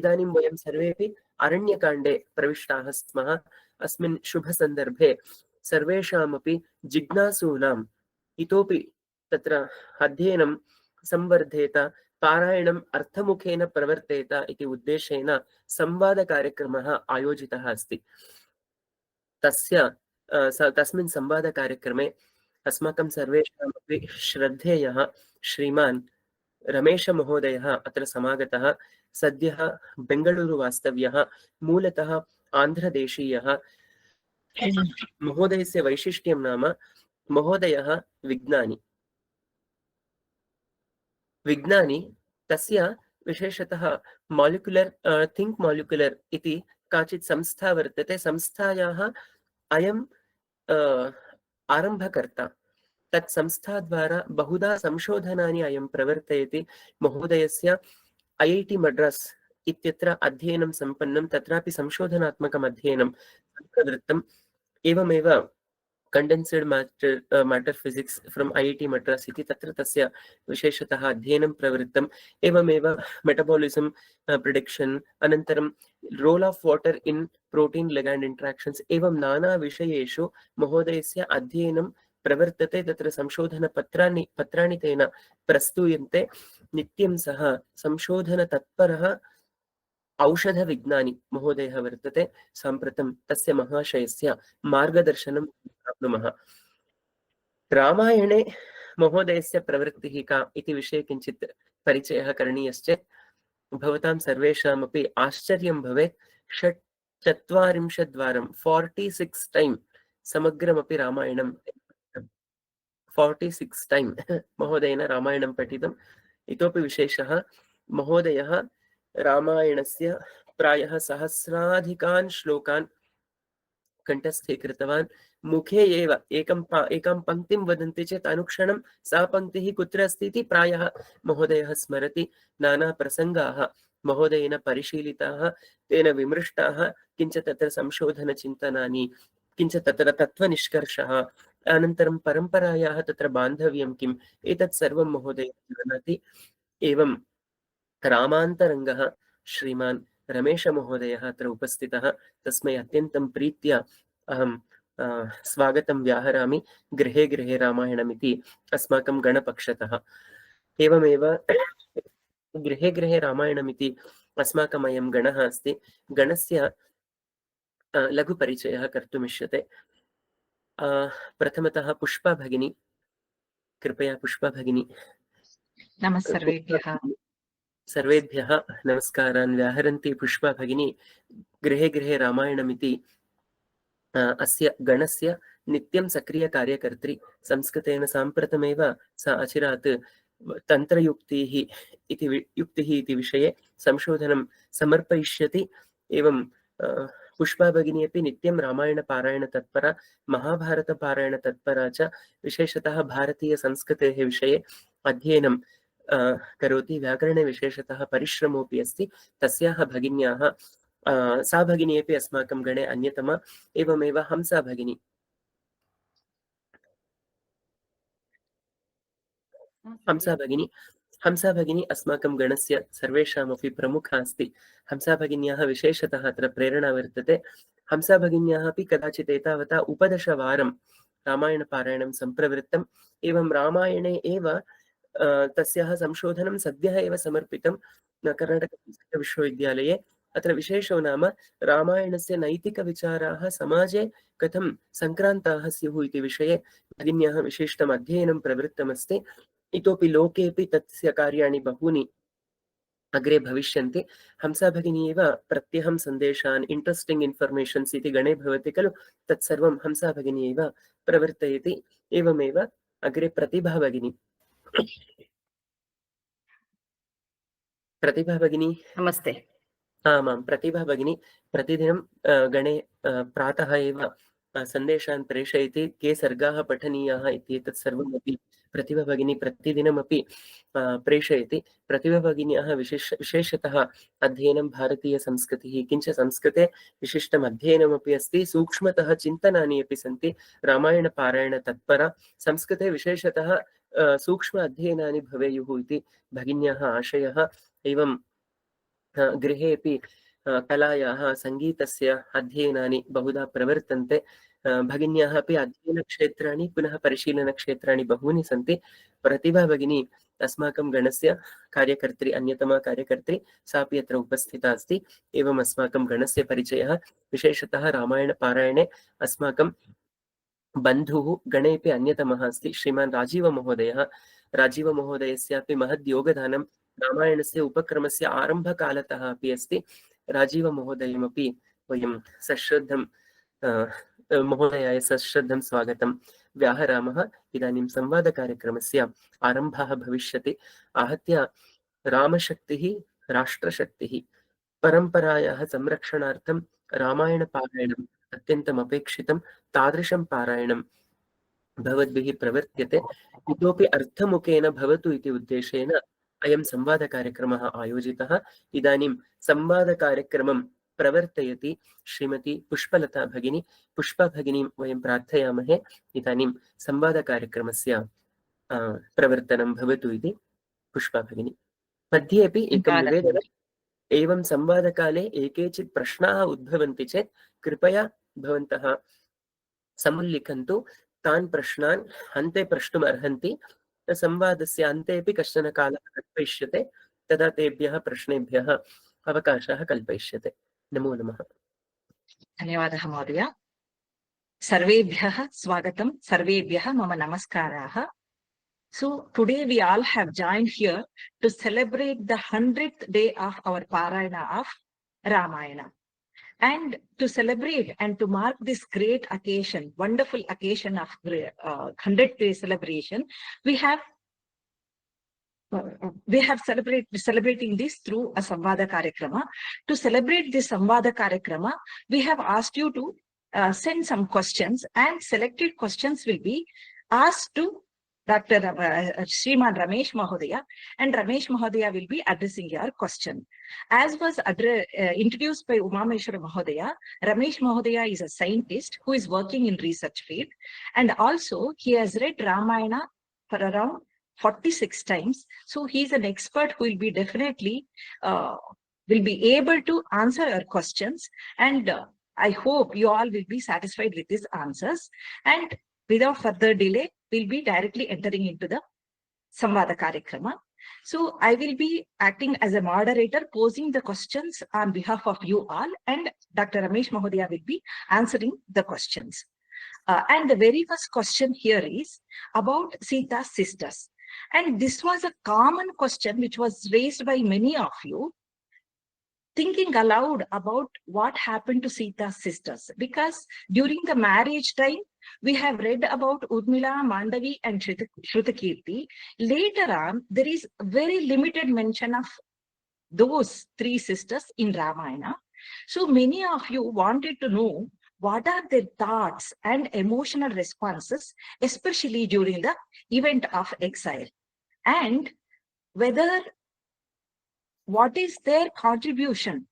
इदानीं वयं सर्वेपि अरण्यकाण्डे प्रविष्टाः स्मः। अस्मिन् शुभसन्दर्भे सर्वेषामपि जिज्ञासूनाम् इतोपि तत्र अध्ययनं संवर्धेत, पारायणम् अर्थमुखेन प्रवर्तेत इति उद्देशेन संवादकार्यक्रमः आयोजितः अस्ति। तस्मिन् संवादकार्यक्रमे अस्माकं सर्वेषामपि श्रद्धेयः श्रीमान् रमेशमहोदयः अत्र समागतः। सद्यः बेङ्गळूरुवास्तव्यः, मूलतः आन्ध्रदेशीयः। महोदयस्य वैशिष्ट्यं नाम महोदयः विज्ञानी तस्य विशेषतः मालिक्युलर् थिङ्क् मालिक्युलर् इति काचित् संस्था वर्तते। संस्थायाः अयं आरम्भकर्ता। तत् संस्थाद्वारा बहुधा संशोधनानि अयं प्रवर्तयति। महोदयस्य IIT मद्रास् इत्यत्र अध्ययनं सम्पन्नं, तत्रापि संशोधनात्मकम् अध्ययनं प्रवृत्तम्। एवमेव condensed matter physics from IIT Madras इति तत्र तस्य विशेषतः अध्ययनं प्रवृत्तम्। एवमेव मेटाबॉलिज्म प्रिडिक्शन, अनन्तरं role of water in protein ligand interactions, एवं नाना विषयेषु महोदयस्य अध्ययनं प्रवर्तते। तत्र संशोधनपत्राणि तेन प्रस्तूयन्ते। नित्यं सः संशोधनतत्परः औषधविज्ञानी महोदयः वर्तते। साम्प्रतं तस्य महाशयस्य मार्गदर्शनं प्राप्नुमः। रामायणे महोदयस्य प्रवृत्तिः का इति विषये किञ्चित् परिचयः करणीयश्चेत् भवतां सर्वेषामपि आश्चर्यं भवेत्। 46 टाइम् समग्रमपि रामायणं 46 टाइम् महोदयेन रामायणं पठितम्। इतोपि विशेषः, महोदयः रामायणस्य प्रायः सहस्राधिकान् श्लोकान् कण्ठस्थीकृतवान्। मुखे एव एकां पङ्क्तिं वदन्ति चेत् अनुक्षणं सा पङ्क्तिः कुत्र अस्ति इति प्रायः महोदयः स्मरति। नाना प्रसङ्गाः महोदयेन परिशीलिताः, तेन विमृष्टाः, किञ्च तत्र संशोधनचिन्तनानि, किञ्च तत्र तत्त्वनिष्कर्षः, अनन्तरं परम्परायाः तत्र बान्धव्यं किम्, एतत् सर्वं महोदयः जानाति। एवं रामान्तरङ्गः श्रीमान् रमेशमहोदयः अत्र उपस्थितः। तस्मै अत्यन्तं प्रीत्या अहं स्वागतं व्याहरामि गृहे गृहे रामायणमिति अस्माकं गणपक्षतः। एवमेव गृहे गृहे रामायणमिति अस्माकम् अयं गणः अस्ति। गणस्य लघुपरिचयः कर्तुमिष्यते। प्रथमतः पुष्पा भगिनी, कृपया पुष्पा भगिनी। नमस्सर्वेभ्यः। सर्वेभ्यः नमस्कारान् व्याहरन्ती पुष्पा भगिनी गृहे गृहे रामायणमिति अस्य गणस्य नित्यं सक्रियकार्यकर्त्री। संस्कृतेन साम्प्रतमेव सा अचिरात् तन्त्रयुक्तिः इति विषये संशोधनं समर्पयिष्यति। एवं पुष्पा भगिनी अपि नित्यं रामायणपारायणतत्परा, महाभारतपारायणतत्परा च। विशेषतः भारतीयसंस्कृतेः विषये अध्ययनं करोति। व्याकरणे विशेषतः परिश्रमोऽपि अस्ति तस्याः भगिन्याः। सा भगिनी अपि अस्माकं गणे अन्यतमा। एवमेव हंसा भगिनी। हंसा भगिनी अस्माकं गणस्य सर्वेषामपि प्रमुखा अस्ति। हंसा भगिन्याः विशेषतः अत्र प्रेरणा वर्तते। हंसा भगिन्याः अपि कदाचित् एतावता उपदशवारं रामायणपारायणं सम्प्रवृत्तम्। एवं रामायणे एव तस्याः संशोधनं सद्यः एव समर्पितं कर्णाटकविश्वविद्यालये। अत्र विशेषो नाम रामायणस्य नैतिकविचाराः समाजे कथं सङ्क्रान्ताः स्युः इति विषये भगिन्याः विशिष्टम् अध्ययनं प्रवृत्तमस्ति। इतोपि लोकेऽपि तस्य कार्याणि बहूनि अग्रे भविष्यन्ति। हंसा भगिनी एव प्रत्यहं सन्देशान्, इंट्रेस्टिंग इन्फर्मेशन्स् इति गणे भवति खलु, तत्सर्वं हंसा भगिनी एव प्रवर्तयति। एवमेव अग्रे प्रतिभा भगिनी। प्रतिभा भगिनी नमस्ते। आमां प्रतिभा भगिनी प्रतिदिनं गणे प्रातः एव सन्देशान् प्रेषयति। के सर्गाः पठनीयाः इत्येतत् सर्वमपि प्रतिभा भगिनी प्रतिदिनमपि प्रेषयति। प्रतिभा भगिन्याः विशेषतः अध्ययनं भारतीयसंस्कृतिः, किञ्च संस्कृते विशिष्टम् अध्ययनमपि अस्ति। सूक्ष्मतः चिन्तनानि अपि सन्ति। रामायणपारायणतत्परा, संस्कृते विशेषतः सूक्ष्म अध्ययनानि भवेयुः इति भगिन्याः आशयः। एवं गृहेपि कलायाः सङ्गीतस्य अध्ययनानि बहुधा प्रवर्तन्ते। भगिन्याः अपि अध्ययनक्षेत्राणि पुनः परिशीलनक्षेत्राणि बहूनि सन्ति। प्रतिभा भगिनी अस्माकं गणस्य कार्यकर्त्री, अन्यतमा कार्यकर्त्री, सापि अत्र उपस्थिता अस्ति। एवम् अस्माकं गणस्य परिचयः विशेषतः रामायणपारायणे अस्माकं बन्धुः गणेपि अन्यतमः अस्ति श्रीमान् राजीवमहोदयः। राजीवमहोदयस्यापि महद्योगदानं रामायणस्य उपक्रमस्य आरम्भकालतः अपि अस्ति। राजीवमहोदयमपि वयं सश्रद्धं महोदयाय सश्रद्धं स्वागतं व्याहरामः। इदानीं संवादकार्यक्रमस्य आरम्भः भविष्यति। आहत्य रामशक्तिः राष्ट्रशक्तिः परम्परायाः संरक्षणार्थं रामायणपारायणम् अत्यन्तम् अपेक्षितं। तादृशं पारायणं भवद्भिः प्रवर्त्यते। इतोपि अर्थमुखेन भवतु इति उद्देशेन अयं संवादकार्यक्रमः आयोजितः। इदानीं संवादकार्यक्रमं प्रवर्तयति श्रीमती पुष्पलता भगिनी। पुष्पा भगिनीं वयं प्रार्थयामहे इदानीं संवादकार्यक्रमस्य प्रवर्तनं भवतु इति। पुष्पा भगिनी, मध्ये अपि एकं निवेदनम्। एवं संवादकाले एकेचित् प्रश्नाः उद्भवन्ति चेत् कृपया भवन्तः समुल्लिखन्तु। तान् प्रश्नान् अन्ते प्रष्टुम् अर्हन्ति। संवादस्य अन्ते अपि कश्चन कालः कल्पयिष्यते, तदा तेभ्यः प्रश्नेभ्यः अवकाशः कल्पयिष्यते। नमो नमः। धन्यवादः महोदय। सर्वेभ्यः स्वागतं, सर्वेभ्यः मम नमस्काराः। So today we all have joined here to celebrate the 100th day of our Parayana of Ramayana. And to celebrate and to mark this great occasion, wonderful occasion of 100th day celebration, we have celebrating this through a Samvada Karikrama. To celebrate this Samvada Karikrama, we have asked you to send some questions, and selected questions will be asked to Dr. Srimad Ramesh Mahodaya, and Ramesh Mahodaya will be addressing your question. As was introduced by Umameshwara Mahodaya, Ramesh Mahodaya is a scientist who is working in research field, and also he has read Ramayana for around 46 times. So he is an expert who will be definitely will be able to answer our questions, and I hope you all will be satisfied with his answers. And without further delay, we'll be directly entering into the Samvada Karikrama. So I will be acting as a moderator, posing the questions on behalf of you all, and Dr. Ramesh Mahodaya will be answering the questions. And the very first question here is about Sita's sisters. And this was a common question which was raised by many of you, thinking aloud about what happened to Sita's sisters. Because during the marriage time, we have read about Urmila, Mandavi, and Shrutakirti. Later on, there is very limited mention of those three sisters in Ramayana. So many of you wanted to know what are their thoughts and emotional responses, especially during the event of exile, and whether what is their contribution.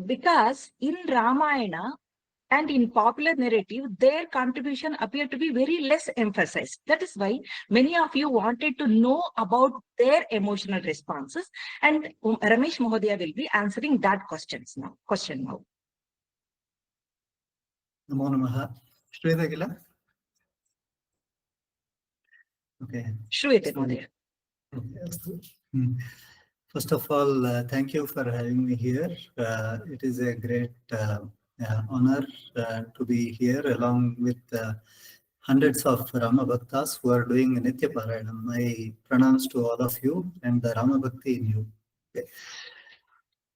Because in Ramayana and in popular narrative, their contribution appeared to be very less emphasized. That is why many of you wanted to know about their emotional responses, and Ramesh Mahodaya will be answering that question now. Namo Namaha. Shruyate kila? Okay. Shruyate Mahodaya. First of all, thank you for having me here. It is a great honor to be here along with hundreds of Rama Bhaktas who are doing Nitya Parayanam. My pranams to all of you and the Rama Bhakti in you. Okay.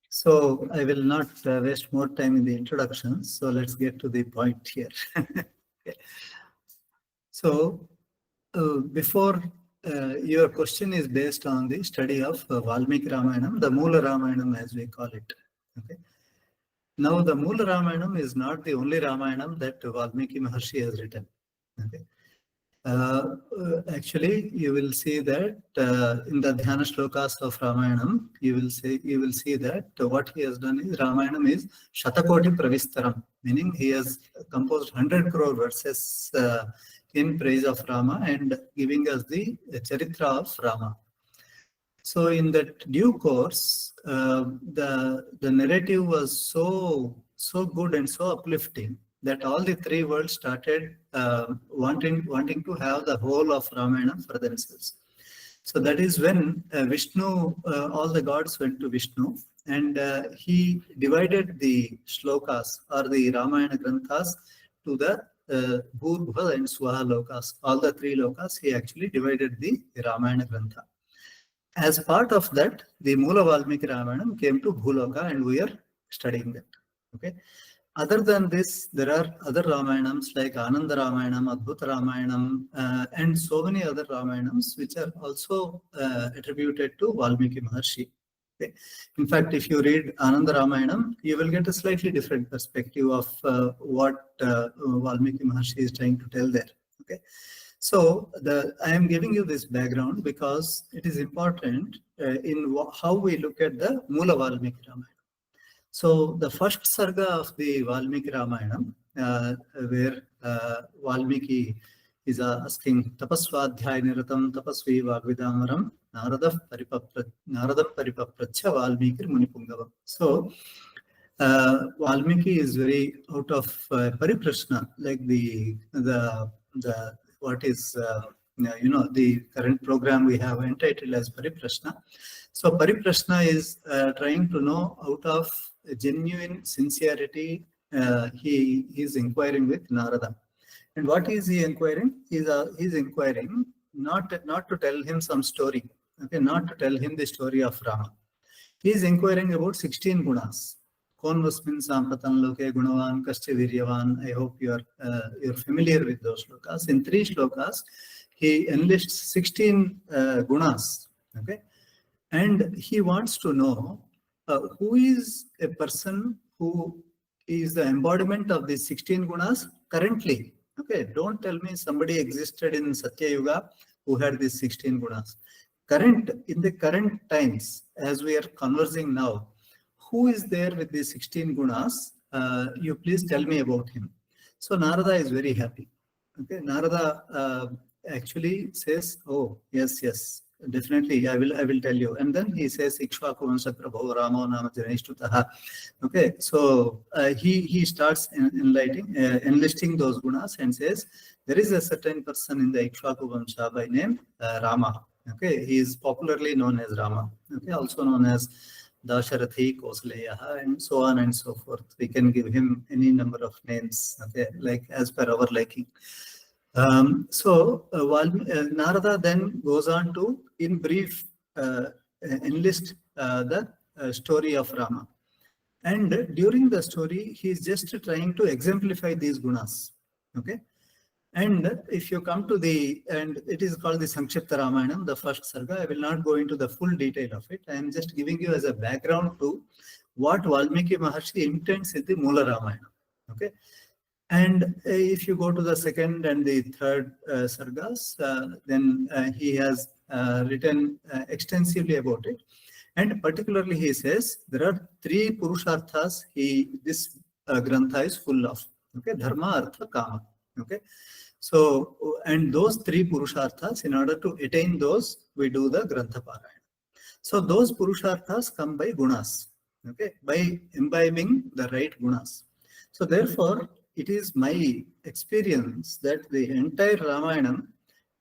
So I will not waste more time in the introduction. So let's get to the point here. Okay. So before your question is based on the study of Valmiki Ramayanam, the Moola Ramayanam as we call it. Okay. Now the Moola Ramayanam is not the only Ramayanam that Valmiki Maharshi has written. Okay. Actually, you will see that in the Dhyana Shlokas of Ramayanam, you will see that what he has done is Ramayanam is Shatakoti Pravistaram, meaning he has composed 100 crore verses in praise of Rama and giving us the Charitra of Rama. So in that due course, the narrative was so good and so uplifting that all the three worlds started wanting to have the whole of Ramayana for themselves. So that is when Vishnu, all the gods went to Vishnu, and he divided the shlokas or the Ramayana Granthas to the Bhur, and Swaha lokas. All the three lokas, he actually divided the Ramayana Grantha. As part of that, the Mula Valmiki Ramayanam came to Bhuloka, and we are studying that. Okay. Other than this, there are other Ramayanams like Ananda Ramayanam, Adbhuta Ramayanam, and so many other Ramayanams which are also attributed to Valmiki Maharshi. Okay. In fact, if you read Ananda Ramayanam, you will get a slightly different perspective of what Valmiki Maharshi is trying to tell there. Okay. So I am giving you this background because it is important in how we look at the Mula Valmiki Ramayana. So the first sarga of the Valmiki Ramayanam, where Valmiki is asking Tapasvadhyay Niratam Tapasvi Vagvidamaram Naradam Paripapracha Valmiki Munipungavam. So Valmiki is very out of Pariprashna, like the what is the current program we have entitled as Pariprashna. So Pariprashna is trying to know out of genuine sincerity. He is inquiring with Narada, and what is he inquiring? He's inquiring not to tell him some story, okay, not to tell him the story of Rama. He is inquiring about 16 gunas. Konvasmin Sampatan Loke Gunavan Kascha Viryavan. I hope you're familiar with those shlokas. In 3 shlokas, he enlists 16 gunas. Okay, and he wants to know who is a person who is the embodiment of these 16 gunas currently. Okay, don't tell me somebody existed in Satya Yuga who had these 16 gunas. In the current times, as we are conversing now, who is there with these 16 gunas? You please tell me about him. So Narada is very happy. Okay, Narada actually says, "Oh, yes, definitely, I will tell you." And then he says, "Ikshvaku Vansha Prabho Ramo Nama Janeshtuta." Okay, so he starts enlisting those gunas and says, there is a certain person in the Ikshvaku Vansha by name Rama. Okay, he is popularly known as Rama. Okay, also known as Dasharathi, Kosaleya, and so on and so forth. We can give him any number of names, okay, like as per our liking. Narada then goes on to, in brief, enlist the story of Rama. And during the story, he is just trying to exemplify these gunas. Okay. And if you come to and it is called the Sankshipta Ramayanam, the first sarga. I will not go into the full detail of it. I am just giving you as a background to what Valmiki Maharshi intends in the Mula Ramayana. Okay. And if you go to the second and the third sargas, then he has written extensively about it. And particularly he says there are 3 Purusharthas this Grantha is full of. Okay, Dharma, Artha, Kama. Okay. So, and those 3 Purusharthas, in order to attain those, we do the Grantha Parayana. So those Purusharthas come by gunas, okay, by imbibing the right gunas. So therefore, it is my experience that the entire Ramayanam,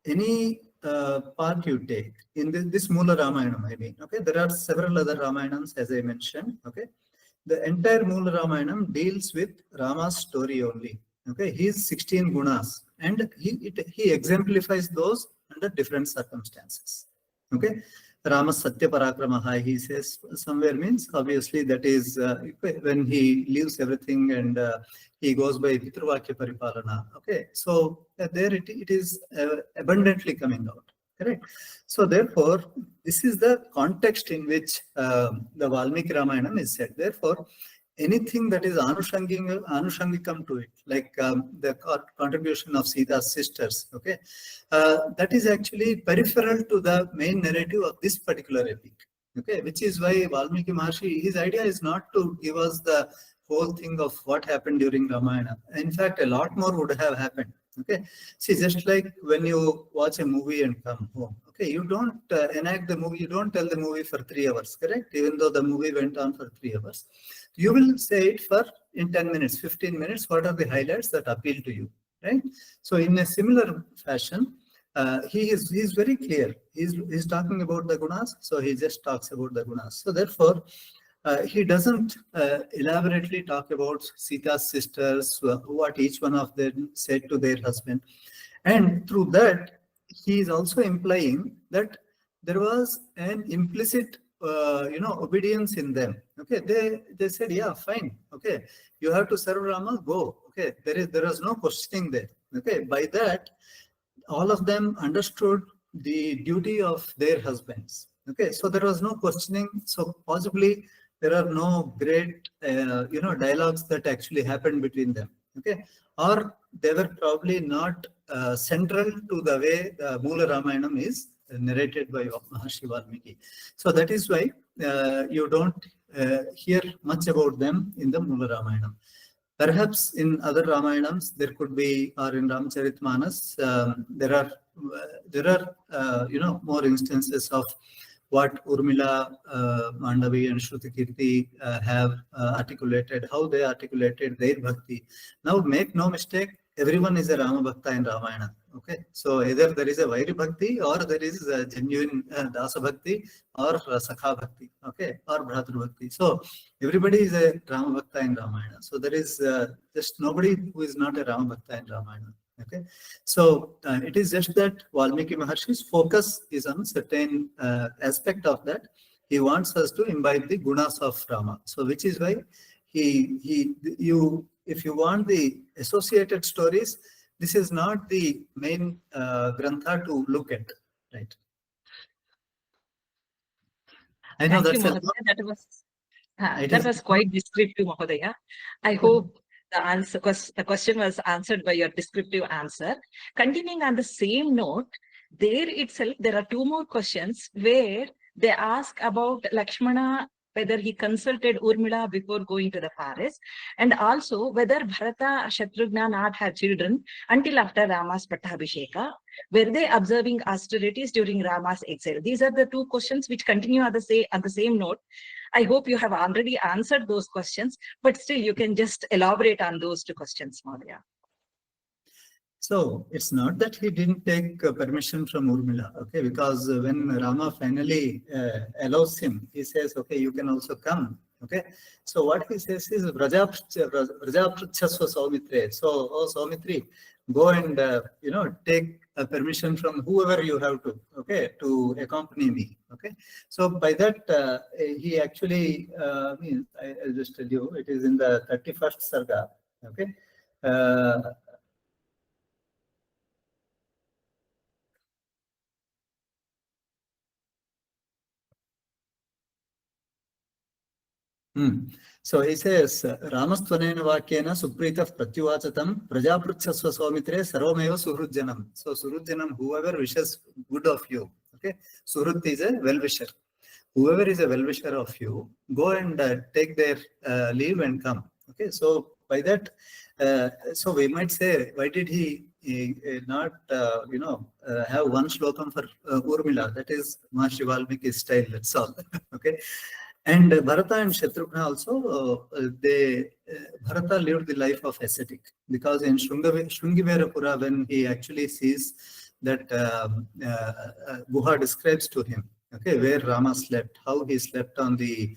any part you take, in this Mula Ramayanam, I mean, okay, there are several other Ramayanams as I mentioned, okay. The entire Mula Ramayanam deals with Rama's story only. Okay, his 16 gunas, and he exemplifies those under different circumstances. Okay, Rama Satya Parakramaha, he says somewhere, means obviously that is when he leaves everything and he goes by Pitruvakya Paripalana. Okay, so there it is abundantly coming out. Correct. So therefore, this is the context in which the Valmiki Ramayanam is said. Therefore, anything that is anushangikam to it, like the contribution of Sita's sisters, okay, that is actually peripheral to the main narrative of this particular epic, okay, which is why Valmiki Maharshi, his idea is not to give us the whole thing of what happened during Ramayana. In fact, a lot more would have happened. Okay, see, just like when you watch a movie and come home, okay, you don't enact the movie, you don't tell the movie for 3 hours, correct? Even though the movie went on for 3 hours, you will say it for in 10 minutes, 15 minutes, what are the highlights that appeal to you, right? So in a similar fashion, he is very clear. He's talking about the gunas, so he just talks about the gunas. So therefore, he doesn't elaborately talk about Sita's sisters, what each one of them said to their husband. And through that, he is also implying that there was an implicit, obedience in them. Okay, they said, yeah, fine. Okay, you have to serve Rama, go. Okay, there was no questioning there. Okay, by that, all of them understood the duty of their husbands. Okay, so there was no questioning. So possibly there are no great, dialogues that actually happened between them. Okay, or they were probably not central to the way the Moola Ramayanam is narrated by Maharshi Valmiki. So that is why you don't hear much about them in the Moola Ramayanam. Perhaps in other Ramayanams there could be, or in Ramcharitmanas, there are more instances of what Urmila, Mandavi, and Shrutikirti have articulated, how they articulated their bhakti. Now, make no mistake, everyone is a Rama Bhakta in Ramayana. Okay, so either there is a Vairi Bhakti or there is a genuine Dasa Bhakti or Sakha Bhakti, okay, or Bhratru Bhakti. So everybody is a Rama Bhakta in Ramayana. So there is just nobody who is not a Rama Bhakta in Ramayana. Okay, so it is just that Valmiki Maharshi's focus is on certain aspect of that. He wants us to imbibe the gunas of Rama. So which is why if you want the associated stories, this is not the main grantha to look at, right? I know Thank you, that's Mahodaya. That was quite descriptive, Mahodaya. I hope the question was answered by your descriptive answer. Continuing on the same note, there itself, there are two more questions where they ask about Lakshmana, whether he consulted Urmila before going to the forest, and also whether Bharata, Shatrughna not had children until after Rama's Pattabhisheka. Were they observing austerities during Rama's exile? These are the two questions which continue on the same note. I hope you have already answered those questions, but still you can just elaborate on those two questions, Mahodaya. So it's not that he didn't take permission from Urmila, okay? Because when Rama finally allows him, he says, okay, you can also come, okay? So what he says is, Vrajapruchasva Saumitre. So, oh Saumitri, go and, take permission from whoever you have to, okay, to accompany me, okay? So by that, he actually means, I'll just tell you, it is in the 31st Sarga, okay? So he says, Ramastvanena Vakyena Suprita Pratyuvachatam Prajapruchasva Swamitre Sarvameva Suhrujjanam. So Suhrujjanam, whoever wishes good of you. Okay. Suhrut is a well-wisher. Whoever is a well-wisher of you, go and take their leave and come. Okay. So by that, so we might say, why did he not, have one slokam for Urmila? That is Maharshi Valmiki's style. That's all. Okay. And Bharata and Shatrughna also, Bharata lived the life of ascetic, because in Shringiverapura, when he actually sees that Guha describes to him, okay, where Rama slept, how he slept on the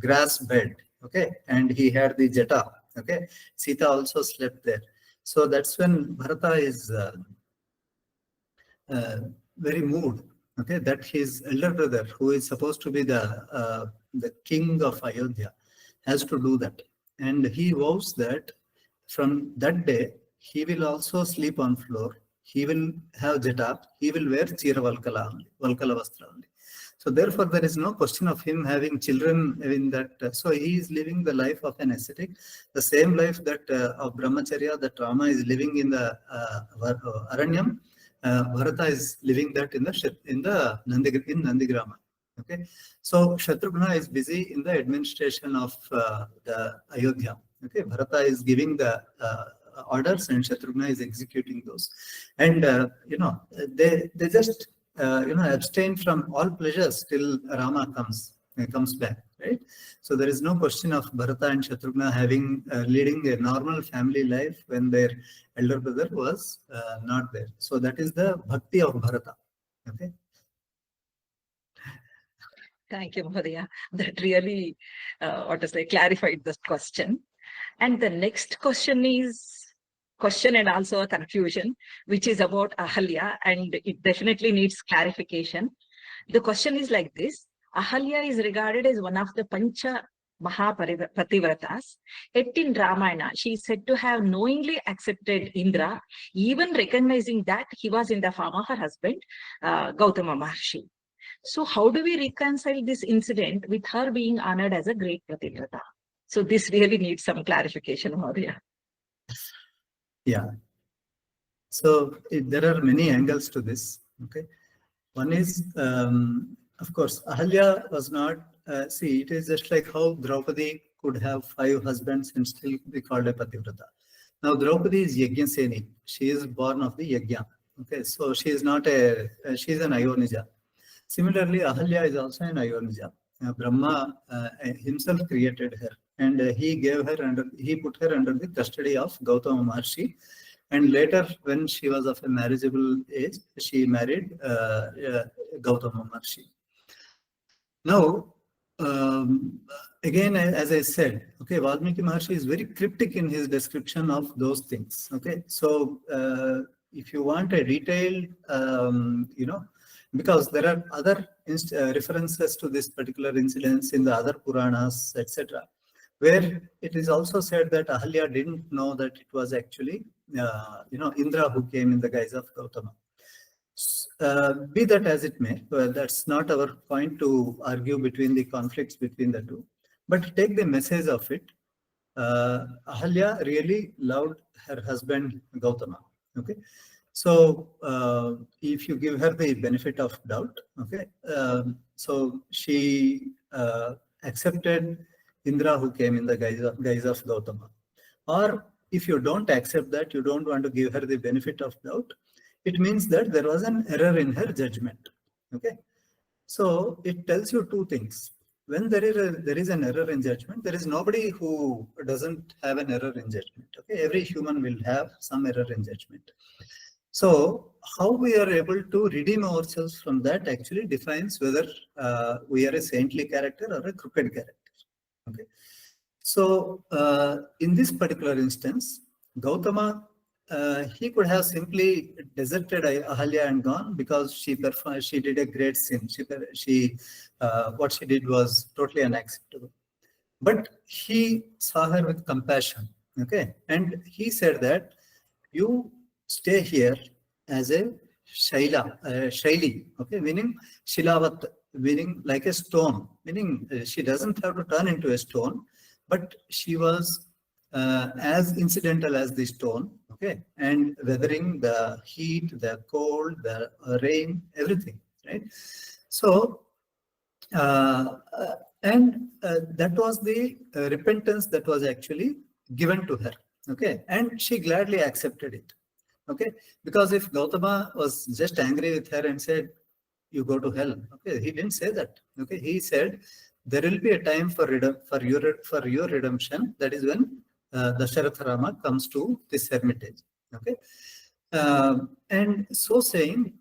grass bed, okay, and he had the jata, okay, Sita also slept there. So that's when Bharata is very moved. Okay, that his elder brother, who is supposed to be the king of Ayodhya, has to do that, and he vows that from that day he will also sleep on floor. He will have jata. He will wear chira valkala vastra only. So therefore, there is no question of him having children in that. So he is living the life of an ascetic, the same life that of brahmacharya that Rama is living in the Aranyam. Bharata is living that in Nandigrama. Okay, so Shatrughna is busy in the administration of the Ayodhya. Okay, Bharata is giving the orders, and Shatrughna is executing those. And they just abstain from all pleasures till Rama comes back, right? So there is no question of Bharata and Shatrughna leading a normal family life when their elder brother was not there. So that is the bhakti of Bharata. Okay. Thank you, Mahodaya. That really, clarified this question. And the next question is question and also a confusion, which is about Ahalya, and it definitely needs clarification. The question is like this: Ahalya is regarded as one of the Pancha Mahapativratas. Yet in Ramayana, she is said to have knowingly accepted Indra, even recognizing that he was in the form of her husband, Gautama Maharshi. So how do we reconcile this incident with her being honored as a great Pativrata? So this really needs some clarification, Mahodaya. Yeah. So there are many angles to this. Okay. One is, of course, Ahalya was not, it is just like how Draupadi could have 5 husbands and still be called a Pativrata. Now, Draupadi is Yajnaseni. She is born of the Yajna. Okay, so she is not she is an Ayodhya. Similarly, Ahalya is also an Ayodhya. Brahma himself created her, and he put her under the custody of Gautama Maharshi. And later, when she was of a marriageable age, she married Gautama Maharshi. Now, again, as I said, okay, Valmiki Maharshi is very cryptic in his description of those things. Okay, so if you want a detailed, because there are other references to this particular incidents in the other Puranas, etc., where it is also said that Ahalya didn't know that it was actually, Indra who came in the guise of Gautama. Be that as it may, that's not our point to argue between the conflicts between the two. But take the message of it. Ahalya really loved her husband Gautama. Okay, so if you give her the benefit of doubt, okay, so she accepted Indra who came in the guise of Gautama. Or if you don't accept that, you don't want to give her the benefit of doubt, it means that there was an error in her judgment. Okay, so it tells you two things. When there is an error in judgment, there is nobody who doesn't have an error in judgment. Okay, every human will have some error in judgment. So how we are able to redeem ourselves from that actually defines whether we are a saintly character or a crooked character. Okay, so in this particular instance, Gautama, he could have simply deserted Ahalya and gone because she did a great sin. What she did was totally unacceptable. But he saw her with compassion. Okay, and he said that you stay here as a Shaili, okay, meaning Shilavat, meaning like a stone, meaning she doesn't have to turn into a stone, but she was as incidental as the stone, okay, and weathering the heat, the cold, the rain, everything, right? So, that was the repentance that was actually given to her, okay, and she gladly accepted it, okay, because if Gautama was just angry with her and said, you go to hell, okay, he didn't say that, okay, he said, there will be a time for your redemption, that is when Dasharatha Rama comes to this hermitage, okay. And so saying,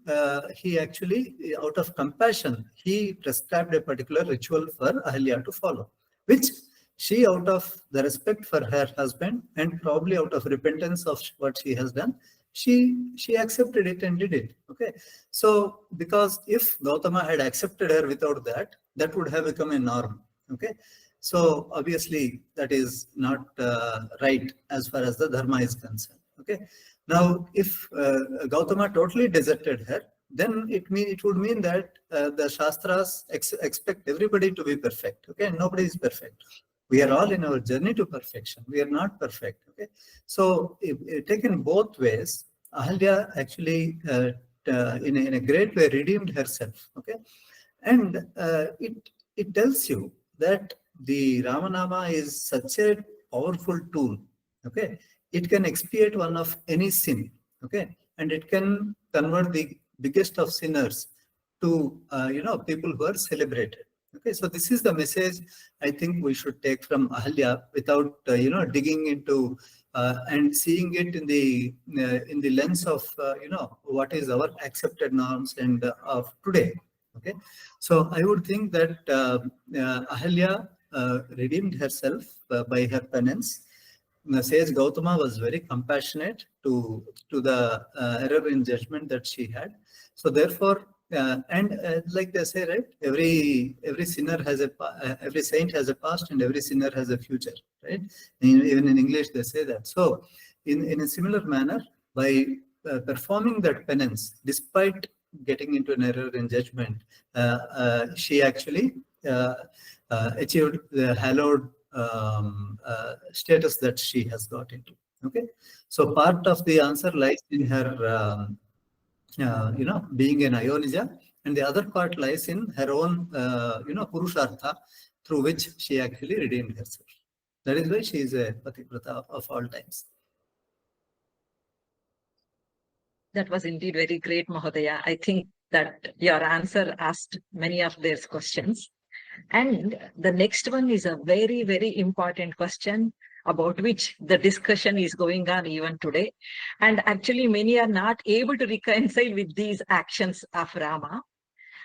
he actually, out of compassion, he prescribed a particular ritual for Ahalya to follow, which she, out of the respect for her husband and probably out of repentance of what she has done, she accepted it and did it. Okay, so because if Gautama had accepted her without that, that would have become a norm. Okay, so obviously that is not right as far as the dharma is concerned. Okay, now if Gautama totally deserted her, then it would mean that the shastras expect everybody to be perfect. Okay, and nobody is perfect. We are all in our journey to perfection. We are not perfect. Okay, so if taken both ways, Ahalya actually in a great way redeemed herself. Okay, and it tells you that the Ramanama is such a powerful tool. Okay, it can expiate one of any sin, okay, and it can convert the biggest of sinners to people who are celebrated. Okay, so this is the message I think we should take from Ahalya without digging into and seeing it in the lens of what is our accepted norms and of today. Okay, so I would think that Ahalya redeemed herself by her penance. Sage Gautama was very compassionate to the error in judgment that she had. So therefore, like they say, right? Every sinner has every saint has a past, and every sinner has a future, right? Even in English, they say that. So, in a similar manner, by performing that penance, despite getting into an error in judgment, she actually achieved the hallowed status that she has got into. Okay, so part of the answer lies in her, being an Ayodhya, and the other part lies in her own, Purushartha, through which she actually redeemed herself. That is why she is a Pativrata of all times. That was indeed very great, Mahodaya. I think that your answer asked many of their questions. And the next one is a very, very important question about which the discussion is going on even today. And actually, many are not able to reconcile with these actions of Rama.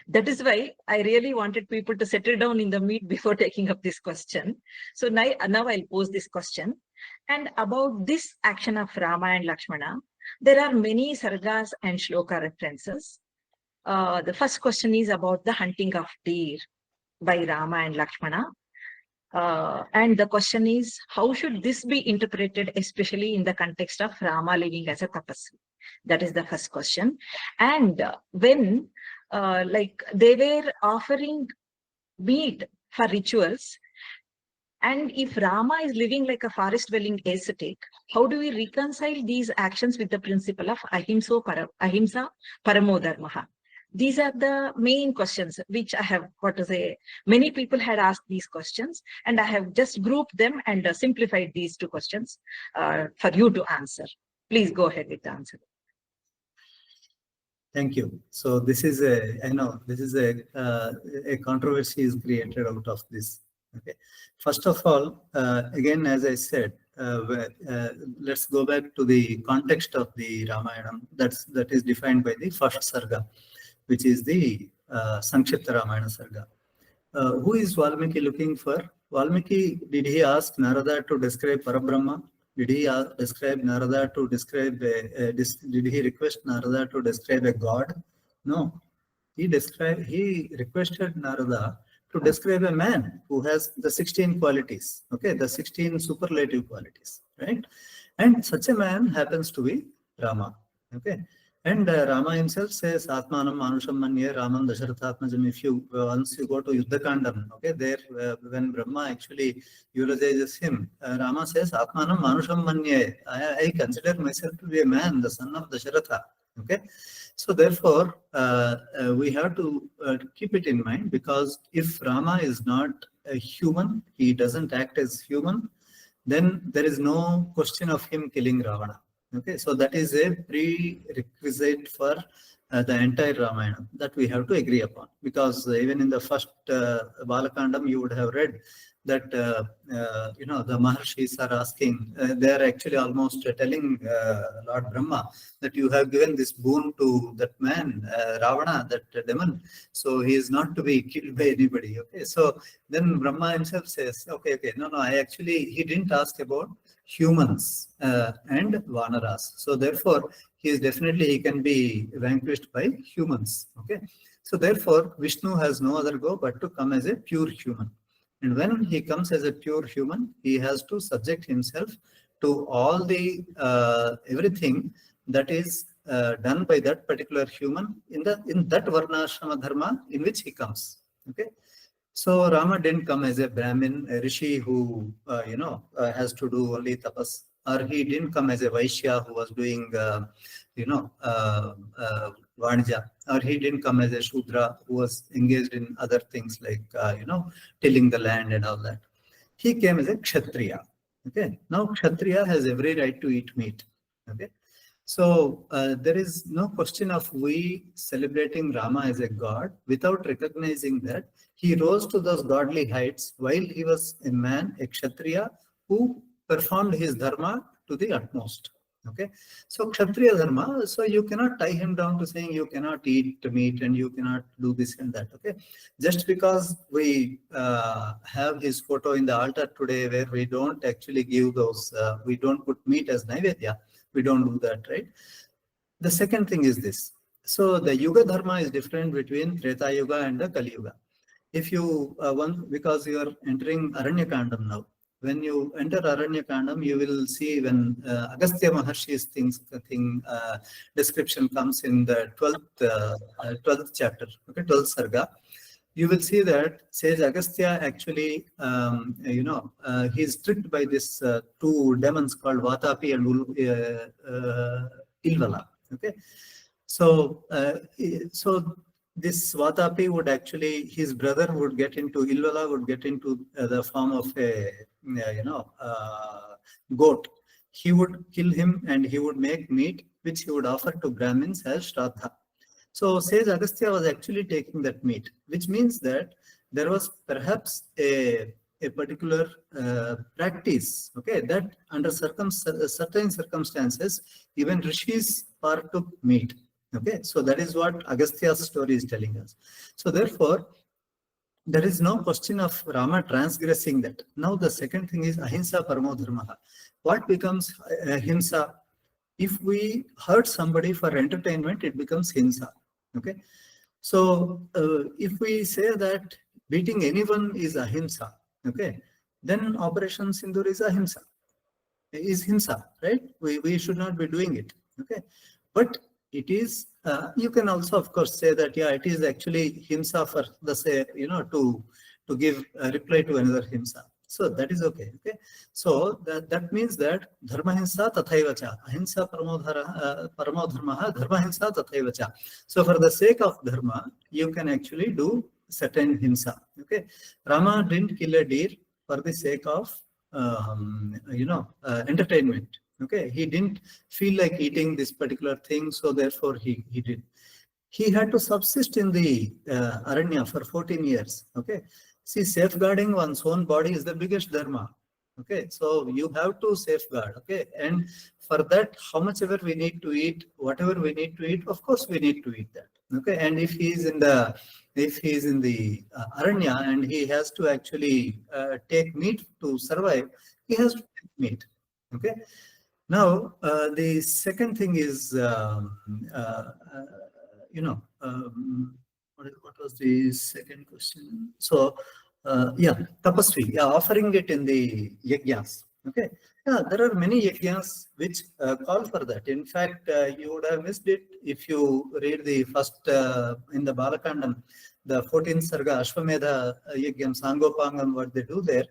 That is why I really wanted people to settle down in the meet before taking up this question. So now I'll pose this question. And about this action of Rama and Lakshmana, there are many sargas and shloka references. The first question is about the hunting of deer by Rama and Lakshmana. And the question is, how should this be interpreted, especially in the context of Rama living as a tapasvi? That is the first question. And when they were offering meat for rituals, and if Rama is living like a forest-dwelling ascetic, how do we reconcile these actions with the principle of ahimsa paramo dharmaha? These are the main questions which I have got to say. Many people had asked these questions, and I have just grouped them and simplified these two questions for you to answer. Please go ahead with the answer. Thank you. So this is a controversy is created out of this. Okay. First of all, again, as I said, let's go back to the context of the Ramayana. That is defined by the first sarga, which is the Sankshipta Ramayana sarga. Who is Valmiki looking for? Valmiki, did he ask Narada to describe Parabrahma? Did he describe Narada to describe? Did he request Narada to describe a god? No. He requested Narada to describe a man who has the 16 qualities, okay, the 16 superlative qualities, right? And such a man happens to be Rama, okay? And Rama himself says, Atmanam Manusham Manye Ramam Dasharathatmajam. If you, once you go to AyodhyaKanda, okay, there, when Brahma actually eulogizes him, Rama says, Atmanam Manusham Manye. I consider myself to be a man, the son of Dasharatha, okay? So therefore, we have to keep it in mind, because if Rama is not a human, he doesn't act as human, then there is no question of him killing Ravana. Okay, so that is a prerequisite for the entire Ramayana that we have to agree upon. Because even in the first BalaKandam, you would have read that the Maharshis are asking, they are actually almost telling Lord Brahma that you have given this boon to that man, Ravana, that demon, so he is not to be killed by anybody. Okay, so then Brahma himself says, okay, no, he didn't ask about humans and Vanaras. So therefore, he can be vanquished by humans. Okay, so therefore, Vishnu has no other go but to come as a pure human. And when he comes as a pure human, he has to subject himself to all the everything that is done by that particular human in that varnashrama dharma in which he comes. Okay, so Rama didn't come as a Brahmin, a rishi who has to do only tapas, or he didn't come as a Vaishya who was doing Vanija, or he didn't come as a Shudra who was engaged in other things like tilling the land and all that. He came as a Kshatriya. Okay. Now Kshatriya has every right to eat meat. Okay. So there is no question of we celebrating Rama as a god without recognizing that he rose to those godly heights while he was a man, a Kshatriya, who performed his dharma to the utmost. Okay, so Kshatriya dharma, so you cannot tie him down to saying you cannot eat meat and you cannot do this and that. Okay, just because we have his photo in the altar today where we don't actually give those, we don't put meat as Naivedya, we don't do that, right? The second thing is this. So the Yuga Dharma is different between Treta Yuga and the Kali Yuga. If you, because you are entering AranyakaNdam now, when you enter AranyakaNdam, you will see when Agastya Maharshi's description comes in the 12th chapter, okay, 12th Sarga. You will see that sage Agastya actually, he's tricked by this two demons called Vatapi and Ilvala. Okay, so this Vatapi would actually, his brother would get into, Ilvala would get into the form of a goat. He would kill him and he would make meat which he would offer to Brahmins as Shraddha. So sage Agastya was actually taking that meat, which means that there was perhaps a particular practice, okay, that under certain circumstances, even rishis partook meat. Okay, so that is what Agastya's story is telling us. So therefore, there is no question of Rama transgressing that. Now the second thing is ahimsa paramo dharma. What becomes ahimsa? If we hurt somebody for entertainment, it becomes himsa. Okay, so if we say that beating anyone is ahimsa, okay, then Operation Sindoor is ahimsa, is himsa, right? We should not be doing it. Okay, but it is. You can also, of course, say that yeah, it is actually himsa for the say, to give a reply to another himsa. So that is okay. Okay, so that means that dharma hinsa tathaiva cha, ahimsa paramo dharma, dharma hinsa tathaiva cha. So for the sake of dharma, you can actually do certain himsa. Okay, Rama didn't kill a deer for the sake of entertainment. Okay, he didn't feel like eating this particular thing, so therefore he did. He had to subsist in the aranya for 14 years. Okay, see, safeguarding one's own body is the biggest dharma. Okay, so you have to safeguard. Okay, and for that, how much ever we need to eat, whatever we need to eat, of course we need to eat that. Okay, and if he is in the aranya and he has to actually take meat to survive, he has to take meat. Okay. Now, the second thing is, what was the second question? So, tapasvi, offering it in the yajnas. Okay, yeah, there are many yajnas which call for that. In fact, you would have missed it if you read the first in the BalaKanda, the 14th Sarga, Ashwamedha yajnam, Sangopangam, what they do there.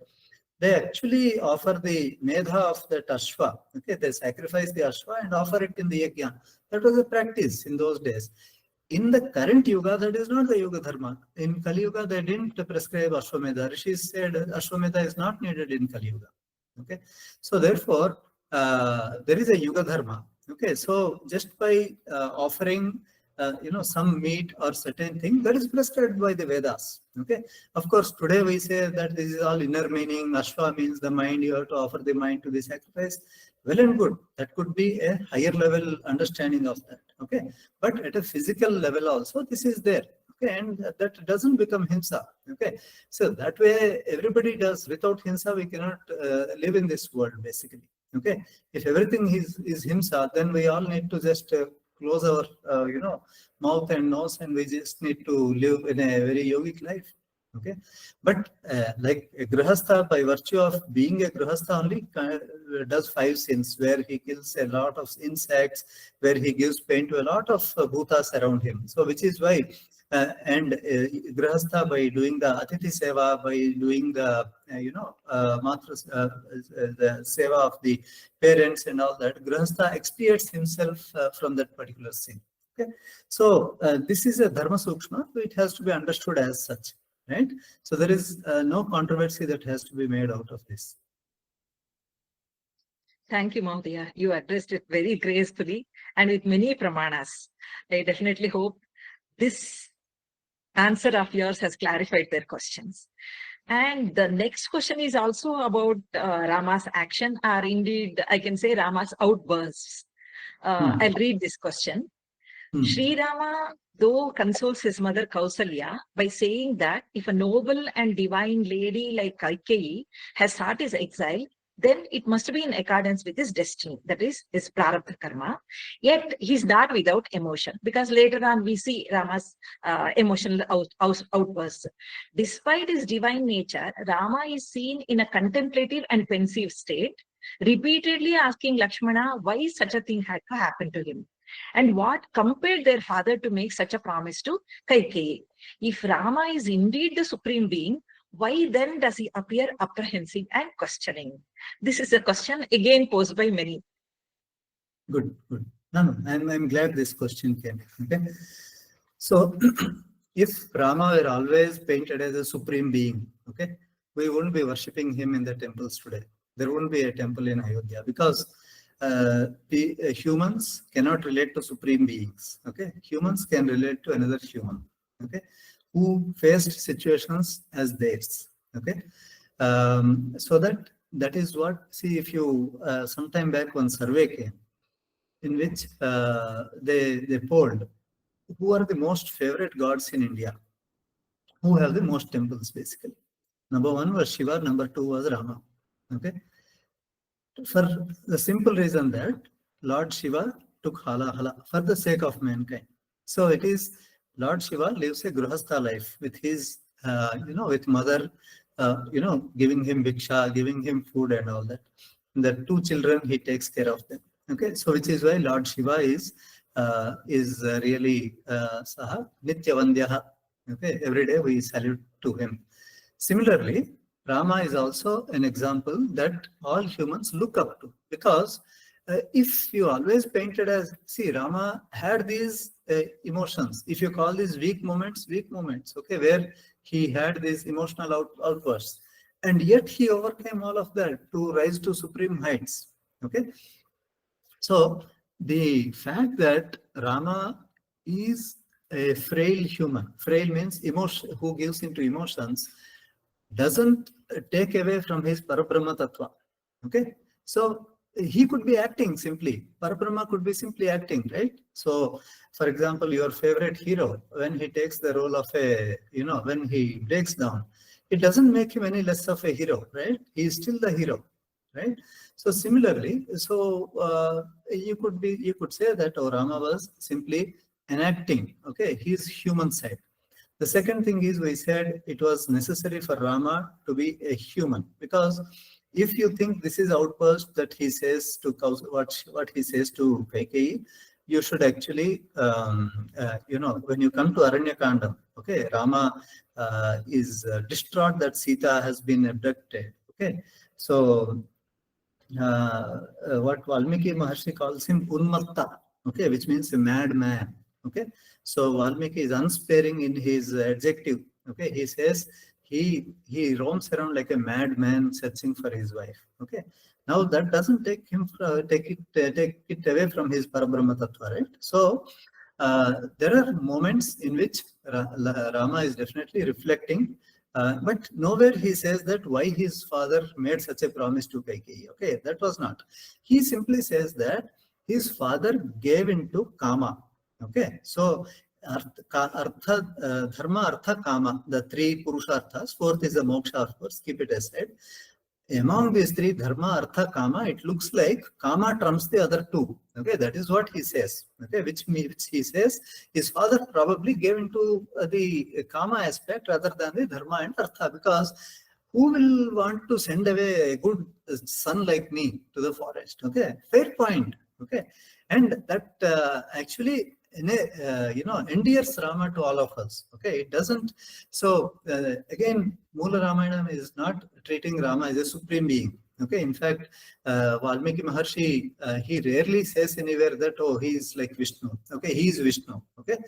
They actually offer the medha of that ashwa. Okay, they sacrifice the ashwa and offer it in the yajna. That was a practice in those days. In the current yuga, that is not the yuga dharma. In Kali Yuga, they didn't prescribe ashwamedha. Rishis said ashwamedha is not needed in Kali Yuga. Okay, so therefore there is a yuga dharma. Okay, so just by offering some meat or certain thing, that is prescribed by the Vedas. Okay, of course, today we say that this is all inner meaning. Ashwa means the mind. You have to offer the mind to the sacrifice. Well and good. That could be a higher level understanding of that. Okay, but at a physical level also, this is there. Okay, and that doesn't become himsa. Okay, so that way everybody does. Without himsa, we cannot live in this world, basically. Okay, if everything is himsa, then we all need to just close our mouth and nose, and we just need to live in a very yogic life. Okay, but like a grihastha, by virtue of being a grihastha only, does 5 sins, where he kills a lot of insects, where he gives pain to a lot of bhutas around him. So which is why grihastha, by doing the atiti seva, by doing the the seva of the parents and all that, grihastha expiates himself from that particular sin. Okay, so this is a dharma sukshma, so it has to be understood as such, right? So there is no controversy that has to be made out of this. Thank you, Mahodaya. You addressed it very gracefully and with many pramanas. I definitely hope this answer of yours has clarified their questions. And the next question is also about Rama's action, or indeed, I can say Rama's outbursts. I'll read this question. Sri Rama, though, consoles his mother Kausalya by saying that if a noble and divine lady like Kaikeyi has sought his exile, then it must be in accordance with his destiny, that is, his prarabdha karma. Yet he's not without emotion, because later on we see Rama's emotional outbursts. Despite his divine nature, Rama is seen in a contemplative and pensive state, repeatedly asking Lakshmana why such a thing had to happen to him, and what compelled their father to make such a promise to Kaikeyi. If Rama is indeed the supreme being, why then does he appear apprehensive and questioning? This is a question again posed by many. Good, good. No, I'm glad this question came. Okay. So if Rama were always painted as a supreme being, okay, we wouldn't be worshipping him in the temples today. There wouldn't be a temple in Ayodhya, because humans cannot relate to supreme beings. Okay, humans can relate to another human. Okay, who faced situations as theirs. Okay, so that is what. See, if you sometime back one survey came, in which they polled who are the most favorite gods in India, who have the most temples basically. Number one was Shiva, number two was Rama. Okay, for the simple reason that Lord Shiva took hala for the sake of mankind. So it is Lord Shiva lives a grihastha life with his, with mother, giving him bhiksha, giving him food and all that. And the two children, he takes care of them. Okay, so which is why Lord Shiva is really Saha Nityavandyaha. Okay, every day we salute to him. Similarly, Rama is also an example that all humans look up to, because if you always painted as, see, Rama had these emotions. If you call these weak moments, okay, where he had these emotional outbursts, and yet he overcame all of that to rise to supreme heights. Okay, so the fact that Rama is a frail human, frail means emotion, who gives into emotions, doesn't take away from his Parabrahma Tattva. Okay, so he could be acting simply. Parabrahma could be simply acting, right? So, for example, your favorite hero, when he takes the role of a, when he breaks down, it doesn't make him any less of a hero, right? He is still the hero, right? So similarly, you could say that Rama was simply enacting, okay, his human side. The second thing is, we said it was necessary for Rama to be a human, because if you think this is outburst that he says to what he says to Kaikeyi, you should actually, when you come to AranyakaNda, okay, Rama is distraught that Sita has been abducted. Okay, so what Valmiki Maharshi calls him Unmatta, okay, which means a madman. Okay, so Valmiki is unsparing in his adjective. Okay, he says he roams around like a madman searching for his wife. Okay, now that doesn't take it away from his Parabrahma Tattva, right? So there are moments in which Rama is definitely reflecting, but nowhere he says that why his father made such a promise to Kaikeyi. Okay, that was not. He simply says that his father gave into Kama. Okay, so Dharma, Artha, Kama, the three Purusharthas, fourth is the Moksha, of course, keep it aside. Among these three, Dharma, Artha, Kama, it looks like Kama trumps the other two. Okay, that is what he says. Okay, which he says his father probably gave into the Kama aspect rather than the Dharma and Artha, because who will want to send away a good son like me to the forest? Okay, fair point. Okay, and that actually endears Rama to all of us. Okay, it doesn't. So again, Moola Ramayana is not treating Rama as a supreme being. Okay, in fact, Valmiki Maharshi, he rarely says anywhere that, oh, he is like Vishnu. Okay, he is Vishnu. Okay,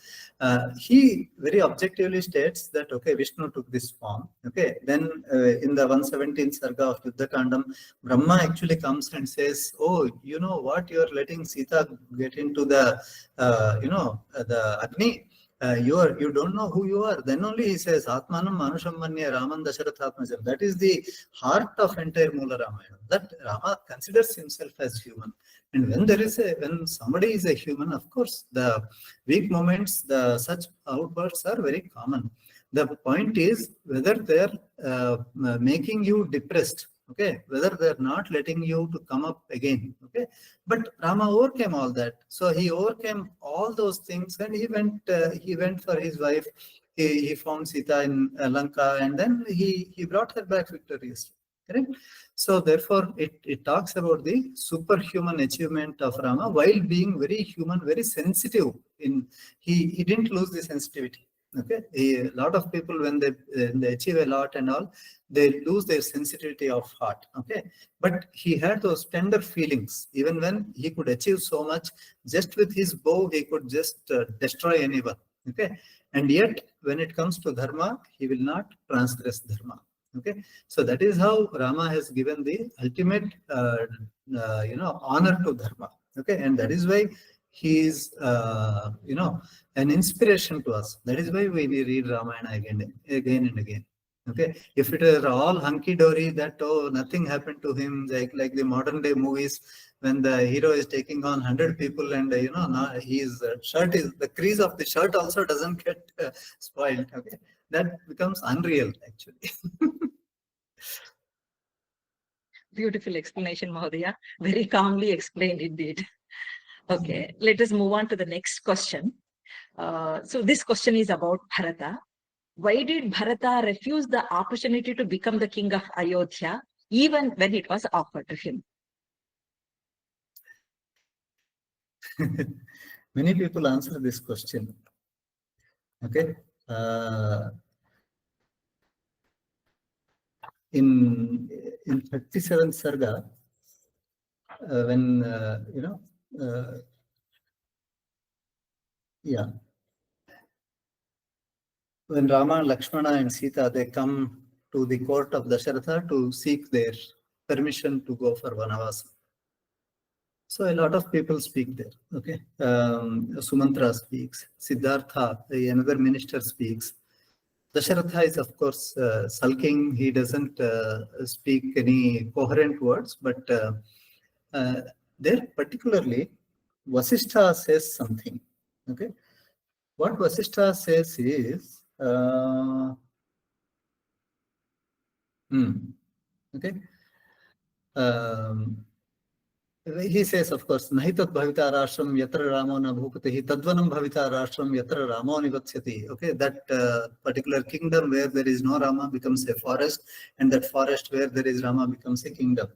he very objectively states that, okay, Vishnu took this form. Okay, then in the 117th Sarga of AyodhyaKandam, Brahma actually comes and says, oh, you know what, you are letting Sita get into the, the Agni. You don't know who you are. Then only he says, Atmanam Manushammanya Raman Dasharathatmajam. That is the heart of entire Mula Ramayana. That Rama considers himself as human. And when somebody is a human, of course, the weak moments, the such outbursts are very common. The point is whether they're making you depressed. Okay, whether they're not letting you to come up again. Okay, but Rama overcame all that. So he overcame all those things, and he went for his wife. He found Sita in Lanka, and then he brought her back victoriously. Correct. So therefore, it talks about the superhuman achievement of Rama while being very human, very sensitive. He didn't lose the sensitivity. Okay, a lot of people when they achieve a lot and all, they lose their sensitivity of heart. Okay, but he had those tender feelings even when he could achieve so much. Just with his bow, he could just destroy anyone. Okay, and yet when it comes to dharma, he will not transgress dharma. Okay, so that is how Rama has given the ultimate honor to dharma. Okay, and that is why he is an inspiration to us. That is why we read Ramayana again and again. Okay, if it is all hunky-dory, that, oh, nothing happened to him, like the modern day movies, when the hero is taking on 100 people and his shirt is, the crease of the shirt also doesn't get spoiled. Okay, that becomes unreal actually. Beautiful explanation, Mahodaya. Very calmly explained indeed. Okay, let us move on to the next question. So this question is about Bharata. Why did Bharata refuse the opportunity to become the king of Ayodhya even when it was offered to him? Many people answer this question. Okay. In 37th Sarga, when when Rama, Lakshmana and Sita, they come to the court of Dasharatha to seek their permission to go for Vanavasa. So a lot of people speak there. Okay, Sumantra speaks, Siddhartha, another minister, speaks. Dasharatha is, of course, sulking. He doesn't speak any coherent words, but there particularly, Vasishtha says something. Okay, what Vasishtha says is, okay. He says, of course, Nahitat Bhavita Rashram Yatra Ramo Na Bhupatihi Tadvanam Bhavita Rashram Yatra Ramo Nivatsyati. Okay, that particular kingdom where there is no Rama becomes a forest, and that forest where there is Rama becomes a kingdom.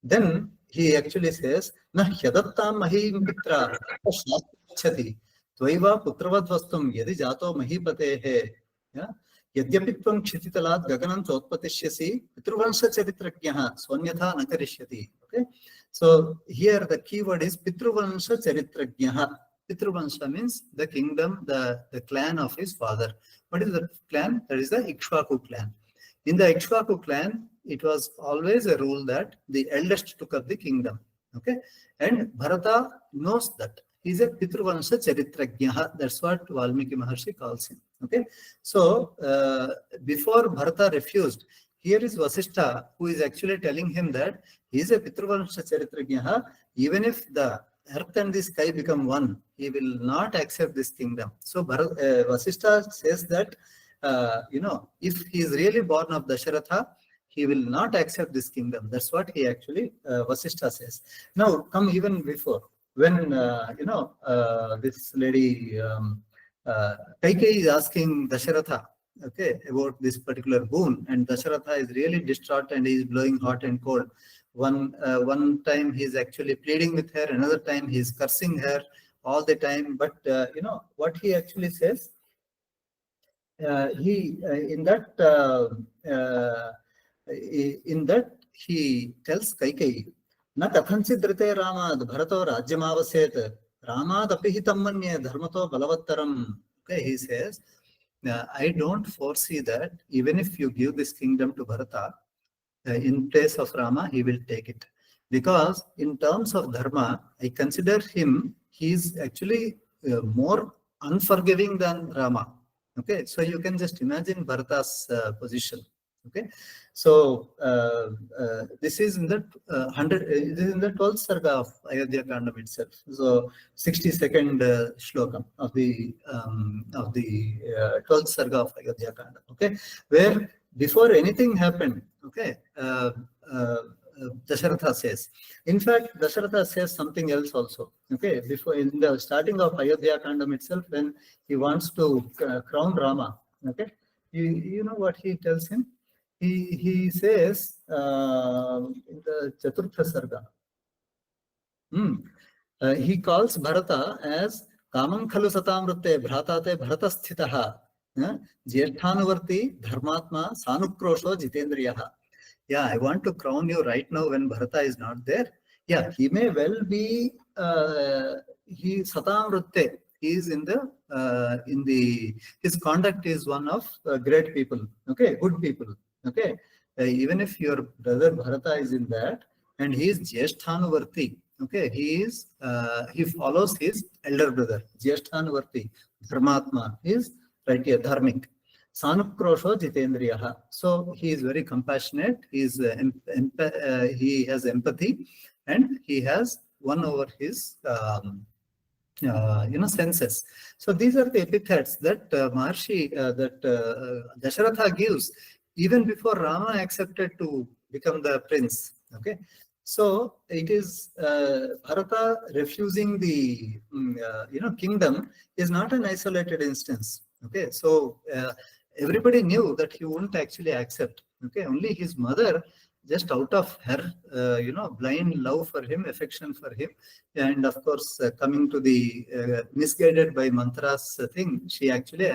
Then he actually says, Na Hyadattam Mahim Pitra Shastachati Tvaiva Putravad Vastum Yadi Jato Mahipatehe. Yeah. Yadyapitvam Kshititalat Gaganam Chotpatishyasi Pitruvansha Charitrakyah Swanyatha Nakarishyati. Okay. So here the keyword is Pitruvansha Charitragyah. Pitruvansha means the kingdom, the clan of his father. What is the clan? That is the Ikshvaku clan. In the Ikshvaku clan, it was always a rule that the eldest took up the kingdom. Okay, and Bharata knows that. He is a Pitruvansha Charitragyah. That's what Valmiki Maharshi calls him. Okay, so before Bharata refused, here is Vasishtha who is actually telling him that he is a Pitruvansha Charitragyah. Even if the earth and the sky become one, he will not accept this kingdom. So Vasishtha says that, if he is really born of Dasharatha, he will not accept this kingdom. That's what he actually, Vasishtha says. Now, come even before, when, this lady, Kaikeyi is asking Dasharatha, okay, about this particular boon, and Dasharatha is really distraught and he is blowing hot and cold. One time he is actually pleading with her, another time he is cursing her all the time. But what he actually says, he tells Kaikeyi, Na kathanchid rite Ramad Bharato Rajyamavaset Ramad apihitam manye dharmato balavattaram. Okay, he says, I don't foresee that even if you give this kingdom to Bharata, in place of Rama, he will take it. Because in terms of dharma, I consider him, he is actually more unforgiving than Rama. Okay, so you can just imagine Bharata's position. Okay, so this is in the 12th sarga of AyodhyaKanda itself. So 62nd shlokam of the 12th sarga of AyodhyaKanda. Okay, where before anything happened, okay, Dasharatha says. In fact, Dasharatha says something else also. Okay, before in the starting of AyodhyaKanda itself, when he wants to crown Rama, okay, you know what he tells him? He says in the Chaturtha Sarga, he calls Bharata as Kamam Khalu Satamrutte Bhratate Bharatasthitaha Jyeshthanuvarti Dharmatma Sanukrosho Jitendriyaha. Yeah, I want to crown you right now when Bharata is not there. Yeah, he may well be he Satamrutte. He is in the his conduct is one of great people. Okay, good people. Okay, even if your brother Bharata is in that, and he is Jyeshthanuvarti. Okay, he follows his elder brother. Jyeshthanuvarti, Dharmatma is right here, Dharmik. Sanukrosho Jitendriyaha. So he is very compassionate. He has empathy, and he has won over his senses. So these are the epithets that Dasharatha gives even before Rama accepted to become the prince. Okay, so it is Bharata refusing the kingdom is not an isolated instance. Okay, so everybody knew that he wouldn't actually accept. Okay, only his mother, just out of her blind love for him, affection for him, and of course coming to the misguided by mantras thing, she actually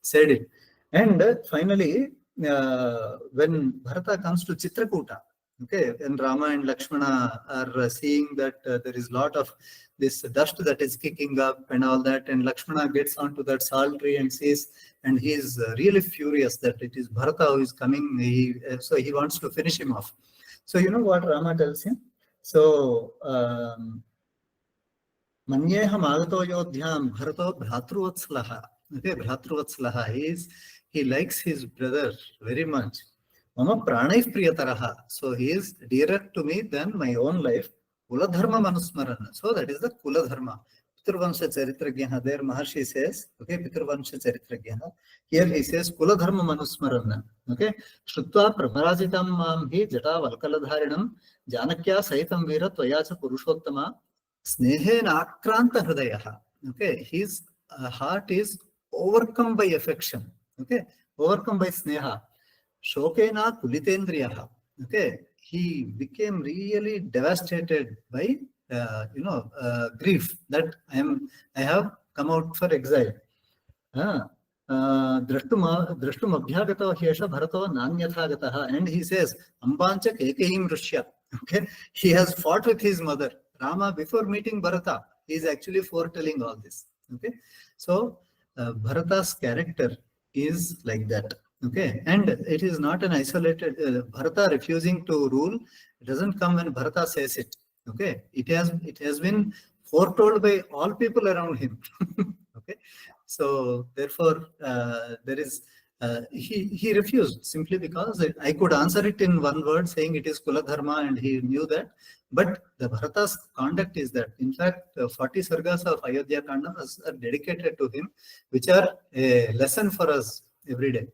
said it. And finally when Bharata comes to Chitrakuta, okay, and Rama and Lakshmana are seeing that there is a lot of this dust that is kicking up and all that, and Lakshmana gets onto that sal tree and sees, and he is really furious that it is Bharata who is coming. So he wants to finish him off. So you know what Rama tells him? So Manyeham agato yodhyam Bharato bhratruvatslaha. Okay, bhratruvatslaha. He likes his brother very much. Mama pranay priyataraha. So he is dearer to me than my own life. Kula dharma manusmarana. So that is the Kula dharma. Pitrvansha Charitragyaha. There Maharshi says, okay, Pitrvansha Charitragyaha. Here he says Kula dharma manusmarana. Okay. Shrutva prabharajitam mamhi jata valkaladharinam janakya saitam vira tvayacha purushottama snehena akranta hridayaha. Okay. His heart is overcome by affection. Okay. Overcome by sneha. Shokena kulitendriyaha. Okay, he became really devastated by grief that I have come out for exile. Drashtum abhyagato hyesha bharato nanyatha, and he says ambancha kekehim rushya. Okay, he has fought with his mother Rama before meeting Bharata. He is actually foretelling all this. Okay, so Bharata's character is like that. Okay, and it is not an isolated Bharata refusing to rule. It doesn't come when Bharata says it. Okay, it has been foretold by all people around him. Okay, so therefore there is he refused simply because I could answer it in one word saying it is Kula Dharma, and he knew that. But the Bharata's conduct is that. In fact, 40 sargas of AyodhyaKanda are dedicated to him, which are a lesson for us every day.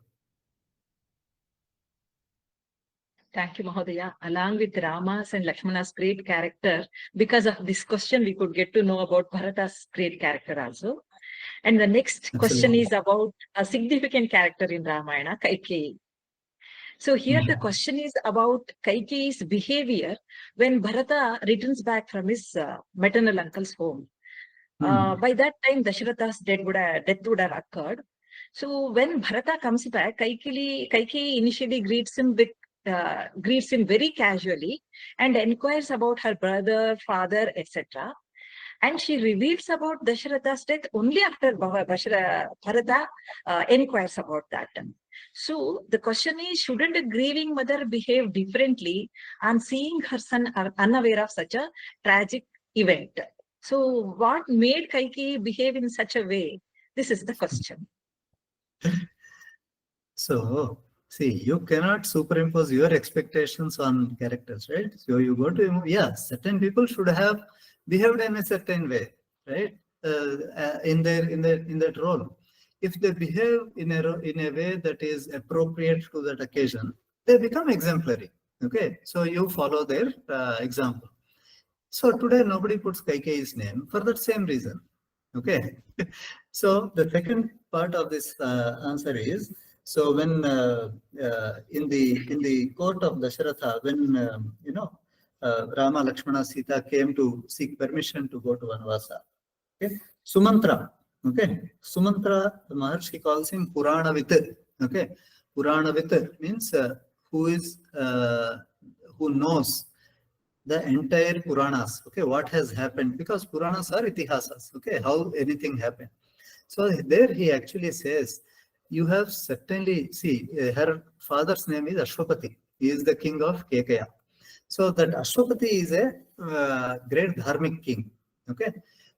Thank you, Mahodaya. Along with Rama's and Lakshmana's great character, because of this question, we could get to know about Bharata's great character also. And the next question is about a significant character in Ramayana, Kaikeyi. So here the question is about Kaikeyi's behavior when Bharata returns back from his maternal uncle's home. By that time, Dasharatha's death would have occurred. So when Bharata comes back, Kaikeyi initially greets him with greets him very casually and inquires about her brother, father, etc. And she reveals about Dasharatha's death only after Bharata inquires about that. So the question is, shouldn't a grieving mother behave differently on seeing her son unaware of such a tragic event? So what made Kaikeyi behave in such a way? This is the question. So, see, you cannot superimpose your expectations on characters, right? So you go to, yeah, certain people should have behaved in a certain way, right? In that role. If they behave in a way that is appropriate to that occasion, they become exemplary. Okay, so you follow their example. So today nobody puts Kaikeyi's name for that same reason. Okay. So the second part of this answer is, so when in the court of Dasharatha, when Rama, Lakshmana, Sita came to seek permission to go to Vanvasa, okay, Sumantra, okay, Sumantra, the Maharshi calls him Puranavit, okay, Puranavit means who knows the entire Puranas, okay, what has happened, because Puranas are itihasas, okay, how anything happened. So there he actually says, you have certainly, see, her father's name is Ashwapati. He is the king of Kekaya. So that Ashwapati is a great dharmic king, okay.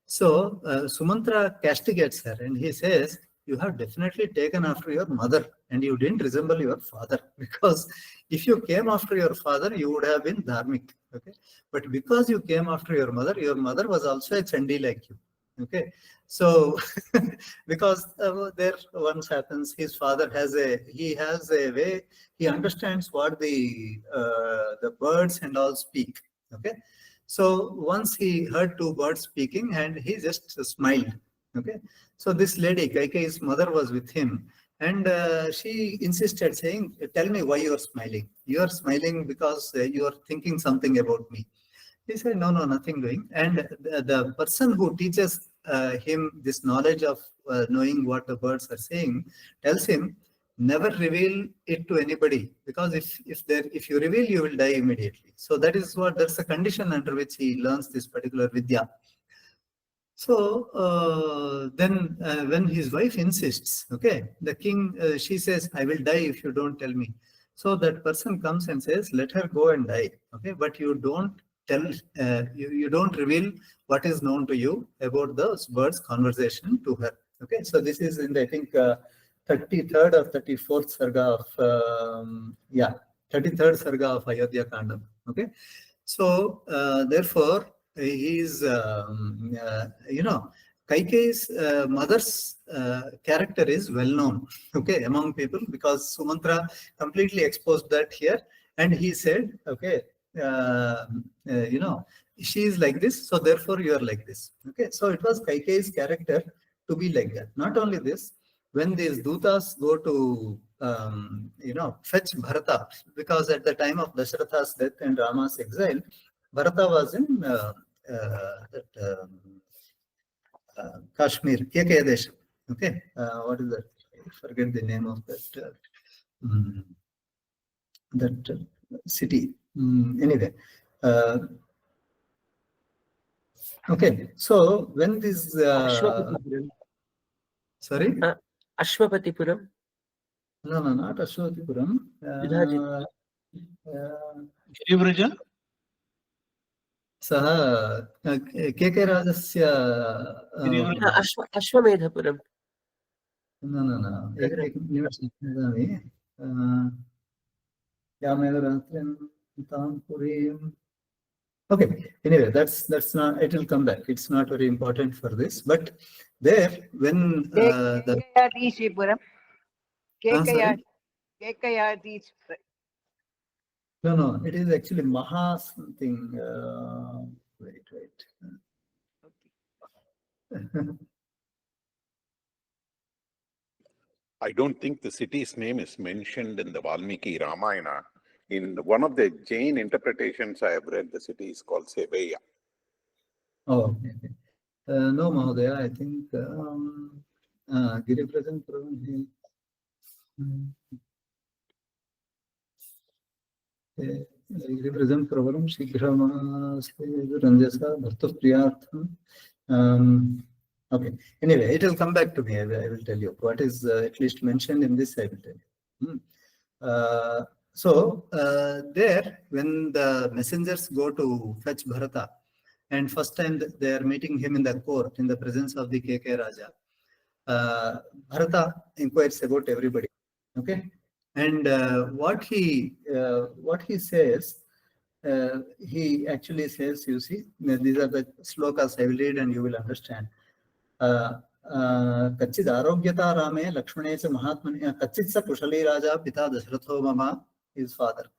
So Sumantra castigates her and he says, you have definitely taken after your mother and you didn't resemble your father, because if you came after your father, you would have been dharmic, okay. But because you came after your mother was also a chandi like you, okay. So because there once happens, his father has a way, he understands what the birds and all speak, okay. So once he heard two birds speaking and he just smiled, okay. So this lady, Kaikeyi's mother, was with him and she insisted saying, tell me why you are smiling. You are smiling because you are thinking something about me. He said, no, nothing doing. And the person who teaches him this knowledge of knowing what the birds are saying tells him, never reveal it to anybody, because if you reveal, you will die immediately. So that's a condition under which he learns this particular vidya. So then when his wife insists, okay, the king, she says, I will die if you don't tell me. So that person comes and says, let her go and die, okay, but you don't tell, you don't reveal what is known to you about those birds' conversation to her, okay. So this is in the, I think, 33rd or 34th sarga of, 33rd sarga of AyodhyaKanda, okay. So therefore, he is, Kaikeyi's mother's character is well known, okay, among people, because Sumantra completely exposed that here, and he said, okay, she is like this, so therefore you are like this, okay. So it was Kaikeyi's character to be like that. Not only this, when these dutas go to fetch Bharata, because at the time of Dasharatha's death and Rama's exile, Bharata was in Kashmir, Kekaya Desha. Okay, what is that? I forget the name of that city. Anyway, okay. So when this Ashwapatipuram. sorry, Ashwapatipuram. no, not Ashwatipuram. Girivraja सः के राजस्य अश्वमेधपुरं. न एकनिमिषं वदामि यामेव रात्रिं तां पुरीं. Okay, anyway, that's not, it will come back. It's not very important for this, but there when no, it is actually Maha something. Wait. I don't think the city's name is mentioned in the Valmiki Ramayana. In one of the Jain interpretations I have read, the city is called Seveya. Oh, okay. No, Mahodaya, I think Giriprajan. गिरिव्रजं प्रवरं शीघ्रमास्ते रञ्जसा भर्तुप्रियार्थम्. Okay. Anyway, it will come back to me. I will tell you what is at least mentioned in this. I will tell you. There, when the messengers go to fetch Bharata, and first time they are meeting him in the court in the presence of the KK Raja, Bharata inquires about everybody. Okay, and what he says. He actually says, you see, these are the slokas I will read and you will understand. Kachid arogyata rame lakshmane cha mahatmani kachid sa kushali raja pita dasharatho mama, his father.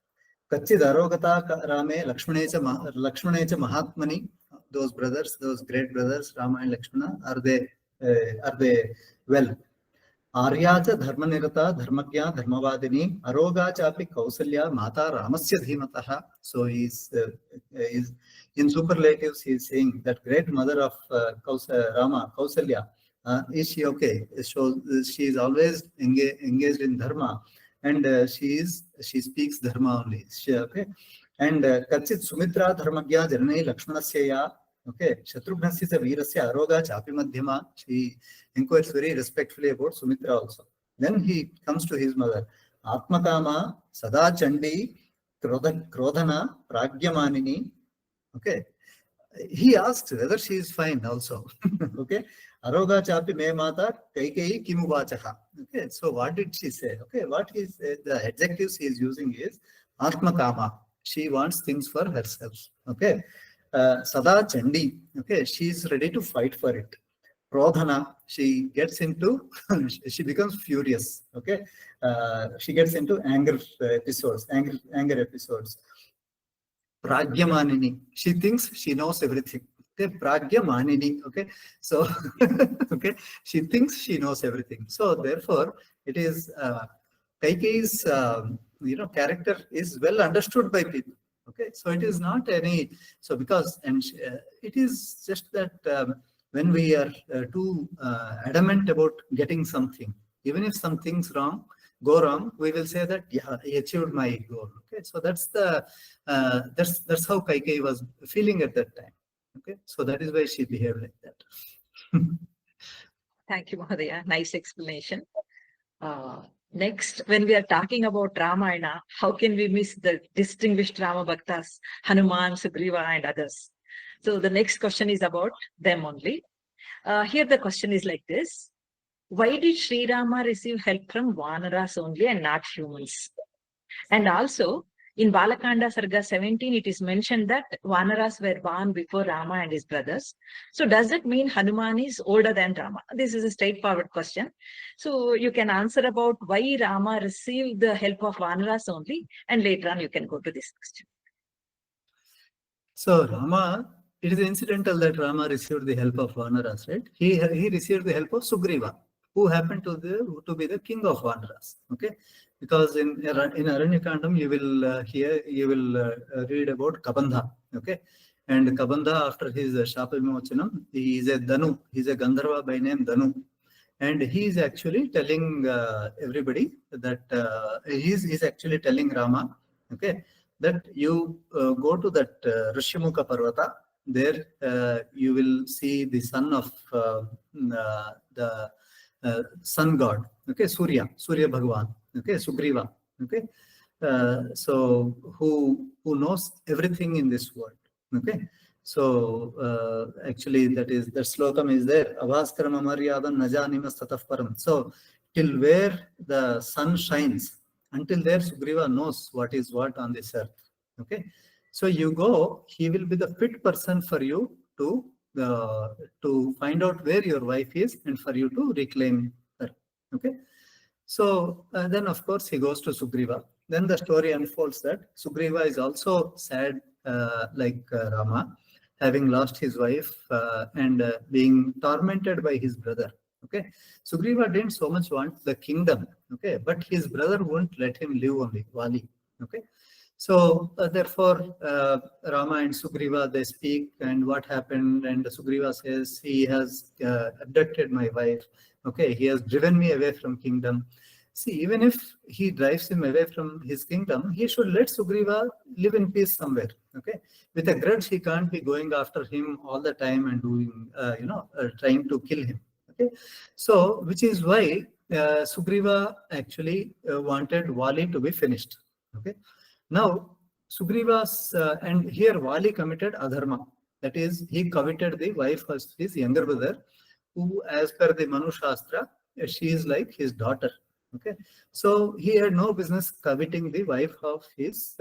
Kachid arogata rame lakshmane cha mahatmani, those brothers, those great brothers Rama and Lakshmana, are they well? Aryacha dharmanirata dharmagya dharmavadini aroga chapi kausalya mata ramasya dhimataha. So he's in superlatives he is saying that great mother of Rama, Kausalya, is she okay? So she is always engaged in dharma, and she speaks dharma only. Okay, and Kachit Sumitra dharmagya janani Lakshmanasya. Okay, Shatrughnasya Veerasya Aroga Chapi Madhyama. She inquires very respectfully about Sumitra also. Then he comes to his mother. Atmakama Sada Chandi Krodhana Pragyamanini. Okay. He asks whether she is fine also. Okay. Aroga Chapi Me Mata Kaikei Kimuvachaha. Okay. So what did she say? Okay. What is the adjectives he is using is Atmakama. She wants things for herself. Okay. Sada Chandi, okay, she is ready to fight for it. Prodhana, she gets into, she becomes furious, okay. She gets into anger episodes. Pragyamanini, she thinks she knows everything. Okay, Pragyamanini, okay. So, okay, she thinks she knows everything. So, therefore, it is Kaikeyi's, character is well understood by people. Okay, so it is not any, so because, and it is just that when we are too adamant about getting something, even if some things go wrong, we will say that, yeah, I achieved my goal. Okay, so that's that's how Kaikeyi was feeling at that time. Okay, so that is why she behaved like that. Thank you, Mahadaya. Nice explanation. Next, when we are talking about Ramayana, how can we miss the distinguished Rama Bhaktas, Hanuman, Sugriva, and others? So the next question is about them only. Here the question is like this. Why did Sri Rama receive help from Vanaras only and not humans? And also, in BalaKanda Sarga 17, it is mentioned that Vanaras were born before Rama and his brothers. So does it mean Hanuman is older than Rama? This is a straightforward question. So you can answer about why Rama received the help of Vanaras only, and later on you can go to this question. So Rama, it is incidental that Rama received the help of Vanaras, right? He received the help of Sugriva, who happened to be the king of Vanaras. Okay, because in AranyakaNdam you will read about Kabandha. Okay, and Kabandha, after his Shapa Vimochanam, he is a Danu. He is a Gandharva by name Danu, and he is actually telling everybody that he is actually telling Rama, okay, that you go to that Rishyamukha Parvata. There you will see the son of the sun god, okay, Surya Bhagavan, okay, Sugriva, okay, so who knows everything in this world, okay. So actually that slokam is there, Avaskaram Amaryadan Najanimas Tataf Param. So till where the sun shines, until there Sugriva knows what is what on this earth, okay. So you go, he will be the fit person for you to find out where your wife is and for you to reclaim her. Okay. So then of course he goes to Sugriva. Then the story unfolds that Sugriva is also sad like Rama, having lost his wife and being tormented by his brother. Okay. Sugriva didn't so much want the kingdom. Okay. But his brother wouldn't let him live only, Vali. Okay. So therefore, Rama and Sugriva, they speak, and what happened, and Sugriva says, he has abducted my wife, okay, he has driven me away from kingdom. see, even if he drives him away from his kingdom, he should let Sugriva live in peace somewhere. Okay, with a grudge, he can't be going after him all the time and doing, trying to kill him. Okay, so which is why Sugriva actually wanted Vali to be finished. Okay, now Sugriva's and here Vali committed adharma. That is, he coveted the wife of his younger brother, who, as per the Manu Shastra, she is like his daughter. Okay, so he had no business coveting the wife of his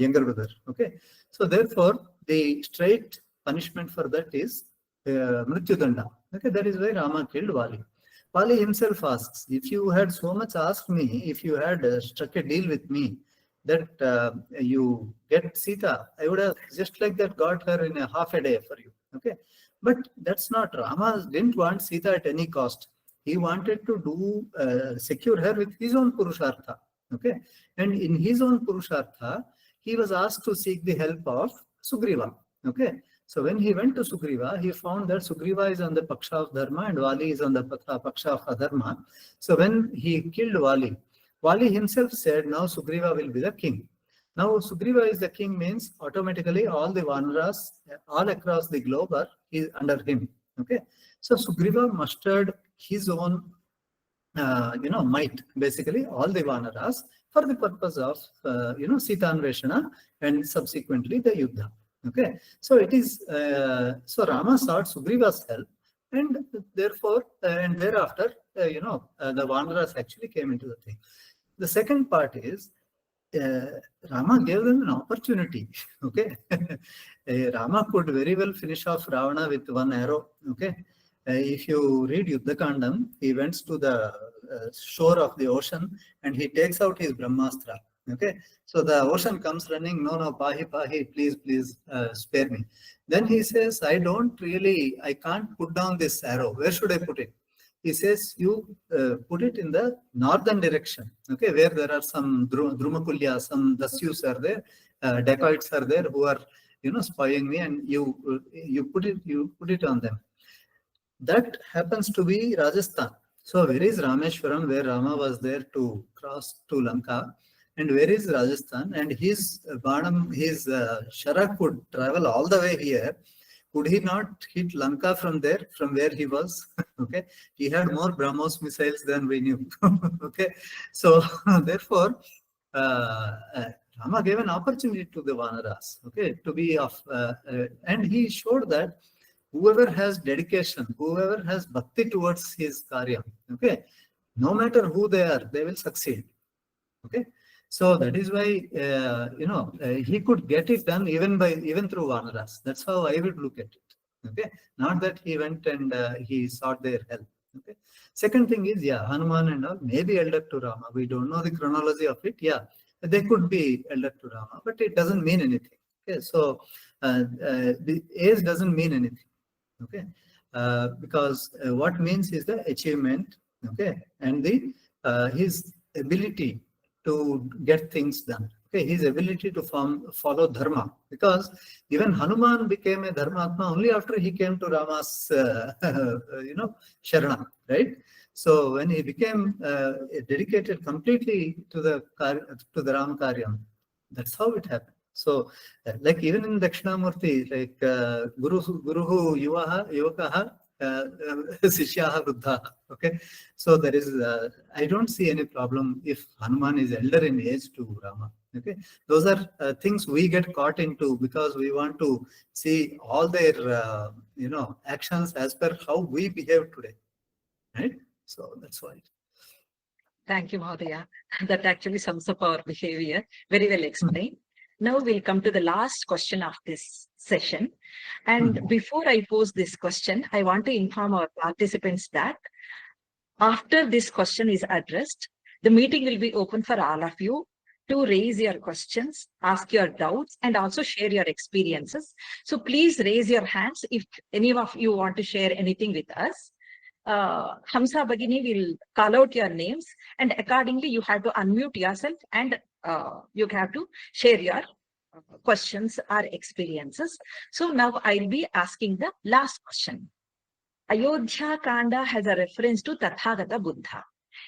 younger brother. Okay, so therefore the straight punishment for that is Mrityudanda. Okay, that is why Rama killed Vali. Vali himself asks, if you had so much asked me, if you had struck a deal with me that you get Sita, I would have just like that got her in a half a day for you. Okay, but that's not. Rama didn't want Sita at any cost. He wanted to do secure her with his own Purushartha. Okay, and in his own Purushartha, he was asked to seek the help of Sugriva. Okay, so when he went to Sugriva, he found that Sugriva is on the Paksha of Dharma and Vali is on the Paksha of Adharma. So when he killed Vali, Vali himself said, now Sugriva will be the king. Now Sugriva is the king means automatically all the Vanaras all across the globe are under him. Okay, so Sugriva mustered his own might, basically all the Vanaras, for the purpose of Sita Anveshana and subsequently the Yuddha. Okay, so it is so Rama sought Sugriva's help, and therefore and thereafter the Vanaras actually came into the thing. The second part is Rama gave them an opportunity. Okay, Rama could very well finish off Ravana with one arrow. Okay, if you read AyodhyaKanda, he went to the shore of the ocean and he takes out his Brahmastra. Okay, so the ocean comes running, no, Pahi, please spare me. Then he says, I can't put down this arrow. Where should I put it? He says, you put it in the northern direction, okay, where there are some Drumakulya, some Dasyus are there, dacoits are there who are, spying me, and you put it on them. That happens to be Rajasthan. So where is Rameshwaram, where Rama was there to cross to Lanka, and where is Rajasthan? And his Shara could travel all the way here. Could he not hit Lanka from there, from where he was? Okay, he had more BrahMos missiles than we knew. Okay, so therefore, Rama gave an opportunity to the Vanaras, okay, to be of, and he showed that whoever has dedication, whoever has bhakti towards his karyam, okay, no matter who they are, they will succeed. Okay, so that is why he could get it done even through Vanaras. That's how I would look at it. Okay, not that he went and he sought their help. Okay, second thing is, Hanuman and all may be elder to Rama. We don't know the chronology of it. Yeah, they could be elder to Rama, but it doesn't mean anything. Okay, so the age doesn't mean anything. Okay, because what means is the achievement. Okay, and the his ability to get things done. Okay, his ability to follow dharma, because even Hanuman became a dharmatma only after he came to Rama's Sharana, right? So when he became dedicated completely to the Ram Karyam, that's how it happened. So, like even in Dakshinamurti, like Guruhu Yuvakaha, Sishyaha Vruddha. Okay, so there is, I don't see any problem if Hanuman is elder in age to Rama. Okay, those are things we get caught into because we want to see all their, actions as per how we behave today, right? So that's why. Thank you, Mahodaya. That actually sums up our behavior. Very well explained. Now we'll come to the last question of this session. And before I pose this question, I want to inform our participants that after this question is addressed, the meeting will be open for all of you to raise your questions, ask your doubts, and also share your experiences. So please raise your hands if any of you want to share anything with us. Hamsa Bagini will call out your names, and accordingly you have to unmute yourself and you have to share your questions or experiences. So now I'll be asking the last question. AyodhyaKanda has a reference to Tathagata Buddha.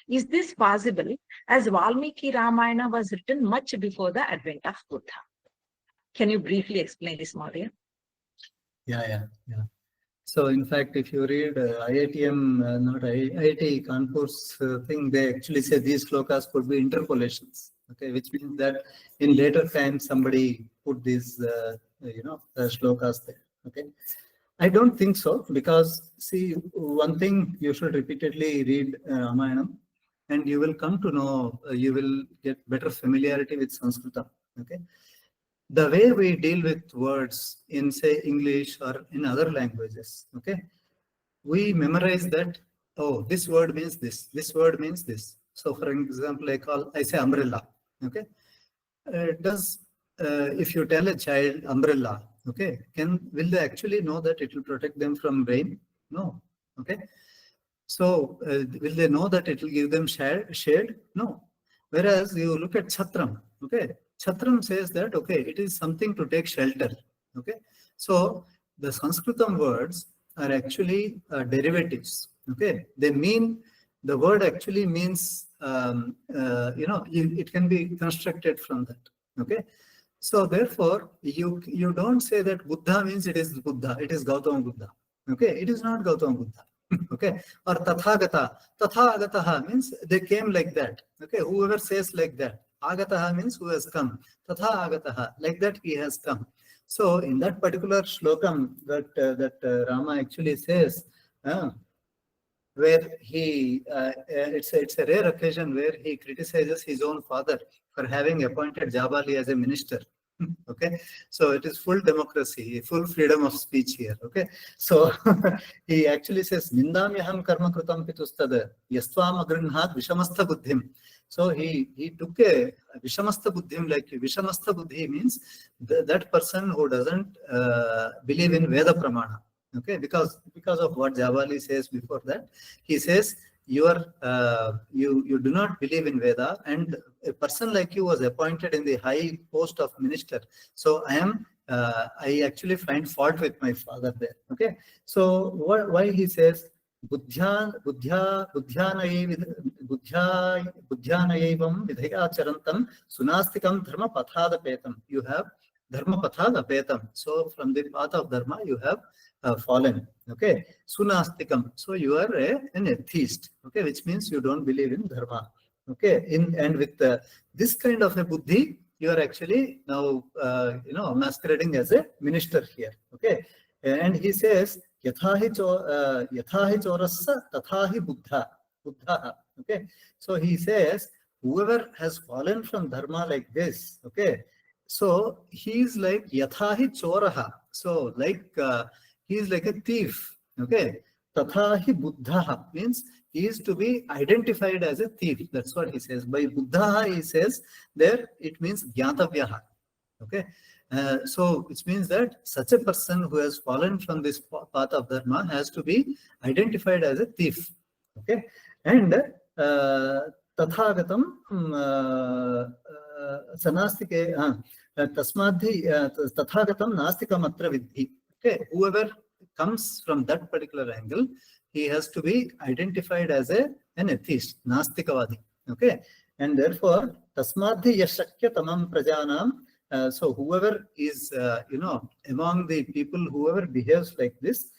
Is this possible as Valmiki Ramayana was written much before the advent of Buddha? Can you briefly explain this, Maurya? Yeah. So in fact, if you read IITM, not IIT Kanpur's thing, they actually say these slokas could be interpolations. Okay, which means that in later times somebody put these, slokas there. Okay, I don't think so, because see, one thing, you should repeatedly read Ramayana, and you will come to know, you will get better familiarity with Sanskritam. Okay, the way we deal with words in, say, English or in other languages, okay, we memorize that, oh, this word means this word means this. So for example, I say umbrella. Okay, if you tell a child umbrella, okay, will they actually know that it will protect them from rain? No. Okay, so will they know that it will give them shade? No. Whereas you look at chatram, okay, chatram says that, okay, it is something to take shelter. Okay, so the Sanskritam words are actually derivatives. Okay, the word actually means, it can be constructed from that. Okay, so therefore you don't say that Buddha means it is Buddha, it is Gautama Buddha. Okay, it is not Gautama Buddha. Okay, or Tathagataha means they came like that. Okay, whoever says like that, Agataha means who has come, Tathagataha, like that he has come. So in that particular shlokam that Rama actually says, where he it's a rare occasion where he criticizes his own father for having appointed Jabali as a minister. Okay, so it is full democracy, full freedom of speech here. Okay, so he actually says, Nindamyaham karma krutam pitustad yastvam agrinhat vishamastha buddhim. So he took a vishamastha buddhim, like vishamastha buddhi means that person who doesn't believe in Veda Pramana. Okay, because of what Jabali says before that, he says, you do not believe in Veda, and a person like you was appointed in the high post of minister. So I actually find fault with my father there. Okay, so why he says buddhyanayvam vidhayacharantam sunastikam dharma pathadapetam. You have dharma pathadapetam. So from the path of dharma you have fallen. Okay, sunastikam. So you are an atheist. Okay, which means you don't believe in dharma. Okay, and with this kind of a buddhi, you are actually now masquerading as a minister here. Okay, and he says yathahi chorassa tathahi buddha. Okay, so he says whoever has fallen from dharma like this, okay, so he is like yathahi choraha. So like he is like a thief. Okay, tathahi buddha means he is to be identified as a thief. That's what he says. By Buddha, he says there, it means Jnatavyaha. Okay, so which means that such a person who has fallen from this path of dharma has to be identified as a thief. Okay, and tathagatam sanastike tasmadhi tathagatam nastikam atra vidhi. Okay, whoever comes from that particular angle, he has to be identified as an atheist, nastikavadi. Okay, and therefore tasmadhi yashakya tamam prajanam. So whoever is among the people, whoever behaves like this,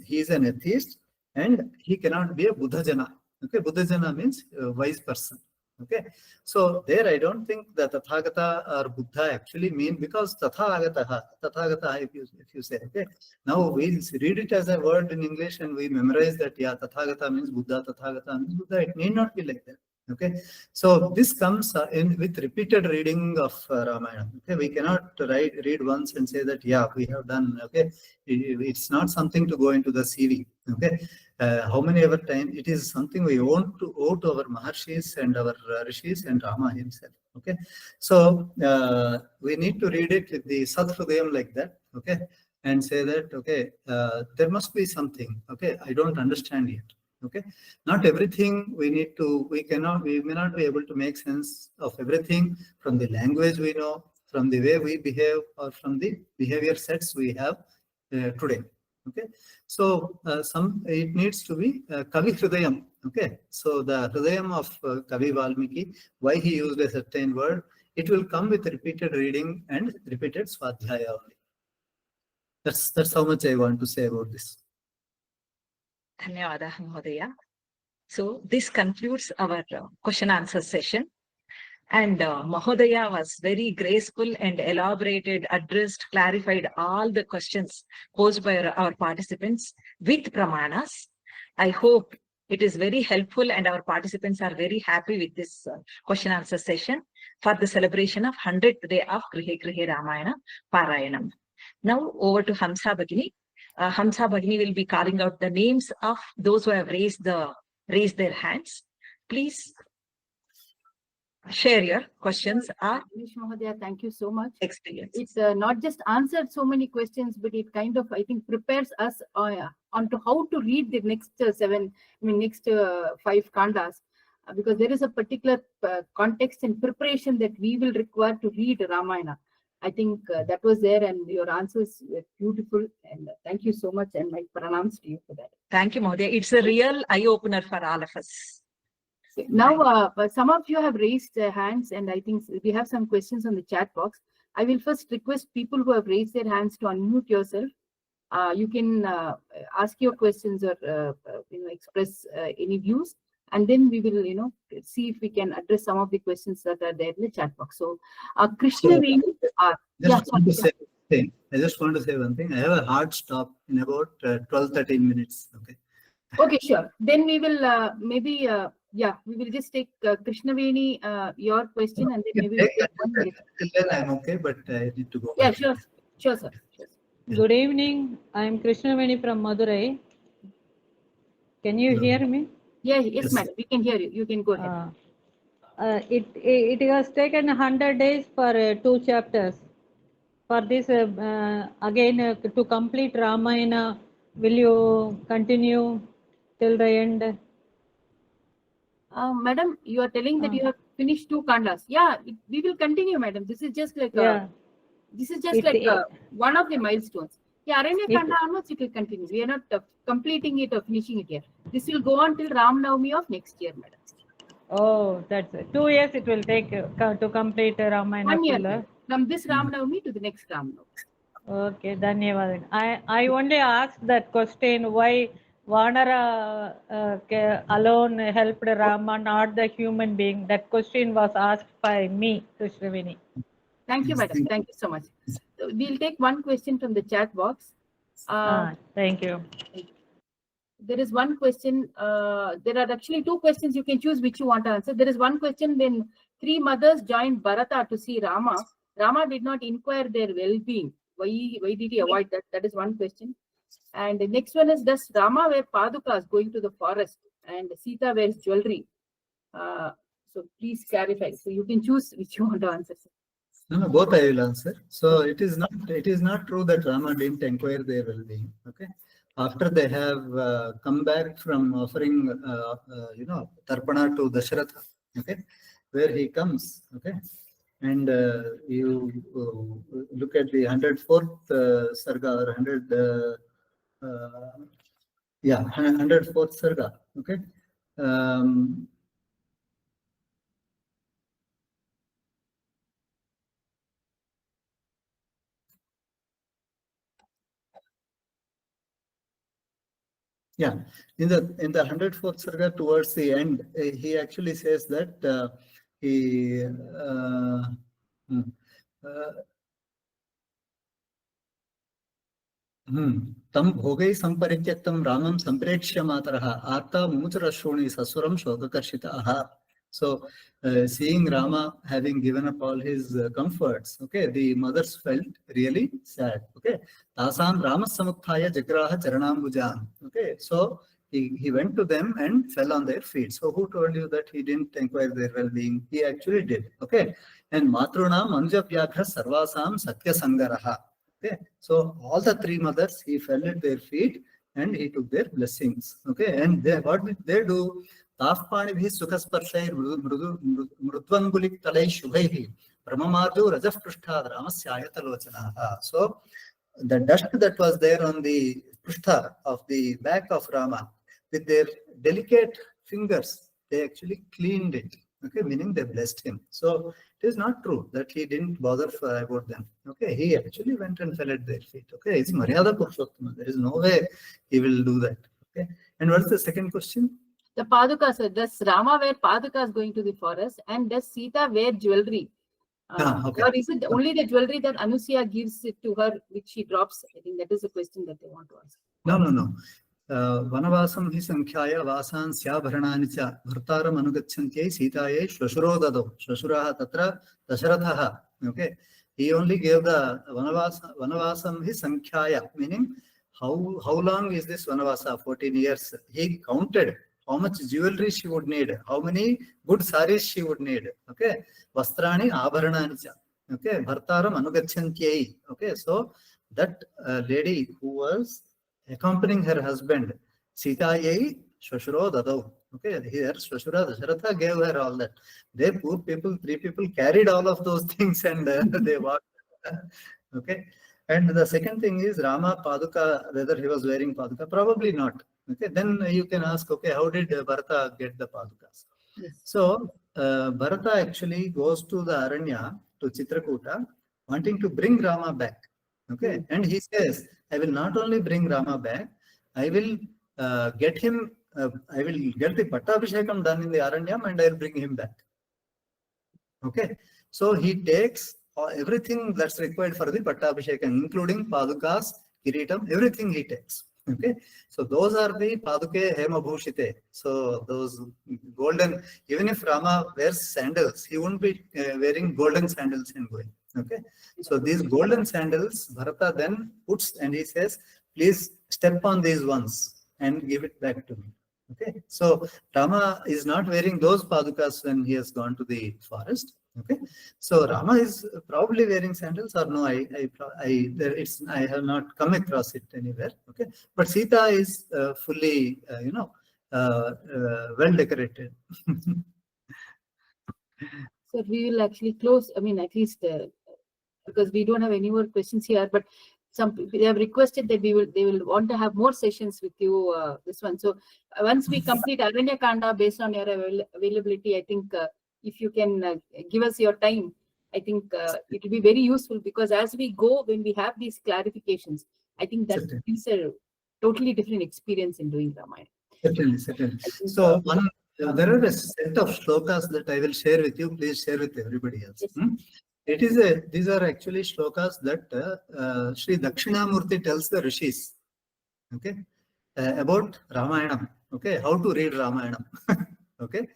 he is an atheist and he cannot be a buddhajana. Okay, buddhajana means wise person. Okay, so there I don't think that Tathagata or Buddha actually mean, because Tathagata, if you say, okay, now we read it as a word in English and we memorize that, yeah, Tathagata means Buddha, Tathagata means Buddha. It need not be like that. Okay, so this comes in with repeated reading of Ramayana. Okay, we cannot read once and say that, yeah, we have done. Okay, it's not something to go into the CV. Okay, how many ever time it is something we owe to our Maharshis and our Rishis and Rama himself. Okay, so we need to read it with the Sadhrudayam like that. Okay, and say that, okay, there must be something. Okay, I don't understand yet. Okay, not everything we may not be able to make sense of everything from the language we know, from the way we behave, or from the behavior sets we have today. Okay, so it needs to be Kavi Hridayam. Okay, so the Hridayam of Kavi Valmiki, why he used a certain word, it will come with repeated reading and repeated swadhyaya only. That's how much I want to say about this. Dhanyavada, Mahodaya. So this concludes our question answer session. And Mahodaya was very graceful and elaborated, addressed, clarified all the questions posed by our participants with pramanas. I hope it is very helpful and our participants are very happy with this question answer session for the celebration of 100th day of Gruhe Gruhe Ramayana Parayanam. Now over to Hamsa Bhagini. Hamsa Bhagini will be calling out the names of those who have raised their hands. Please share your questions or Ramesh Mahodaya, thank you so much. experience. It's not just answered so many questions, but it kind of, I think, prepares us onto how to read the next next 5 kandas, because there is a particular context and preparation that we will require to read Ramayana. I think that was there, and your answers were beautiful, and thank you so much, and my pranams to you for that. Thank you, Mahodaya. It's a real eye-opener for all of us. Now, some of you have raised their hands, and I think we have some questions on the chat box. I will first request people who have raised their hands to unmute yourself. You can ask your questions or express any views, and then we will see if we can address some of the questions that are there in the chat box. So, Krishna Venu, I just want to say one thing. I have a hard stop in about 12-13 minutes. Okay. Okay, sure. Then we will maybe we will just take Krishnaveni, your question, and then maybe we'll take one minute. Till then I'm okay, but I need to go. Yeah, sure, sir. Sure. Good evening. I am Krishnaveni from Madurai. Can you hear me? Yeah, yes, madam. We can hear you. You can go ahead. It has taken 100 days for 2 chapters. For this, again, to complete Ramayana, will you continue till the end? Madam, you are telling that you have finished 2 kandas. Yeah, we will continue, madam. This is just like one of the milestones. Yeah, AyodhyaKanda onwards it will continue. We are not completing it or finishing it here. This will go on till Ram Navami of next year, madam. Oh, that's it. 2 years it will take to complete Ramayana. 1 year, from this Ram Navami to the next Ram Navami. Okay, Dhanyavad. I only asked that question, why Vanara alone helped Rama, not the human being. That question was asked by me, Krishnaveni. Thank you, madam. Thank you so much. So we'll take one question from the chat box. Thank you. There is one question. There are actually 2 questions. You can choose which you want to answer. There is one question. When 3 mothers joined Bharata to see Rama, Rama did not inquire their well-being. Why did he avoid that? That is one question. And the next one is, does Rama wear padukas going to the forest and Sita wears jewelry? So please clarify. So you can choose which you want to answer. No, both I will answer. So it is not true that Rama didn't inquire their well-being. Okay. After they have come back from offering, Tarpana to Dasharatha, okay, where he comes, okay, and you look at the 104th Sarga or 104th Sarga, okay. Yeah, in the 104th Sarga towards the end, he actually says that तम भोगै संपरित्यक्तं रामं संप्रेक्ष्य मातरः आर्ता मुमुचुरश्रोणि ससुरं शोककर्षितः. So, seeing Rama having given up all his comforts, okay, the mothers felt really sad. Okay, tasam Rama samukthaya jagraha charanambujam. Okay, so he went to them and fell on their feet. So who told you that he didn't inquire their well-being? He actually did. Okay, and matrunam anjapyakha sarvasam satya sangaraha. Okay, so all the 3 mothers, he fell at their feet and he took their blessings. Okay, and what did they do? Tafpanibhi sukasparshai mrudvangulik talai shubhaihi brahmamarjo rajah prushtha ramasya ayatalochanaha. So the dust that was there on the pushtha of the back of Rama, with their delicate fingers, they actually cleaned it. Okay, meaning they blessed him. So it is not true that he didn't bother about them. Okay, he actually went and fell at their feet. Okay, it's Maryada Purushottama. There is no way he will do that. Okay, and what's the second question? The Paduka, sir, does Rama wear Padukas going to the forest, and does Sita wear jewelry? Okay. Or is it only the jewelry that Anusuya gives it to her, which she drops? I think that is the question that they want to ask. No. Vanavasam hi sankhya vasan syabharanani cha bhartaram anugachantyai sitaye shvashuro dado shvashuraha tatra dasharathaha. Okay, he only gave the vanavasam hi sankhya, meaning how long is this vanavasa? 14 years. He counted how much jewelry she would need, how many good saris she would need. Okay, vastrani abharanani cha. Okay, bhartaram anugachantyai. Okay, so that lady who was accompanying her husband, Sitayai Shashuro Dadau. Okay, here Shashura Dasharatha gave her all that. They poor people, 3 people carried all of those things and they walked. Okay, and the second thing is Rama Paduka, whether he was wearing Paduka, probably not. Okay, then you can ask, okay, how did Bharata get the Padukas? Yes. So Bharata actually goes to the Aranya, to Chitrakuta, wanting to bring Rama back. Okay, and he says, I will not only bring Rama back, I will get him, I will get the Pattabhishekam done in the Aranyam and I will bring him back. Okay, so he takes everything that's required for the Pattabhishekam, including Padukas, Kiritam, everything he takes. Okay, so those are the Paduke Hema Bhushite. So those golden, even if Rama wears sandals, he won't be wearing golden sandals and going. Okay, so these golden sandals, Bharata then puts and he says, please step on these ones and give it back to me. Okay, so Rama is not wearing those Padukas when he has gone to the forest. Okay, so Rama is probably wearing sandals, or no? I have not come across it anywhere. Okay, but Sita is fully, well decorated. So we will actually close. I mean, at least because we don't have any more questions here, but they have requested that they will want to have more sessions with you. This one. So once we complete AyodhyaKanda based on your availability, I think if you can give us your time, I think it will be very useful, because as we go, when we have these clarifications, I think that is a totally different experience in doing Ramayana. Certainly. So there are a set of shlokas that I will share with you. Please share with everybody else. Yes. These are actually shlokas that Sri Dakshinamurti tells the rishis. Okay, about Ramayana. Okay, how to read Ramayana. Okay,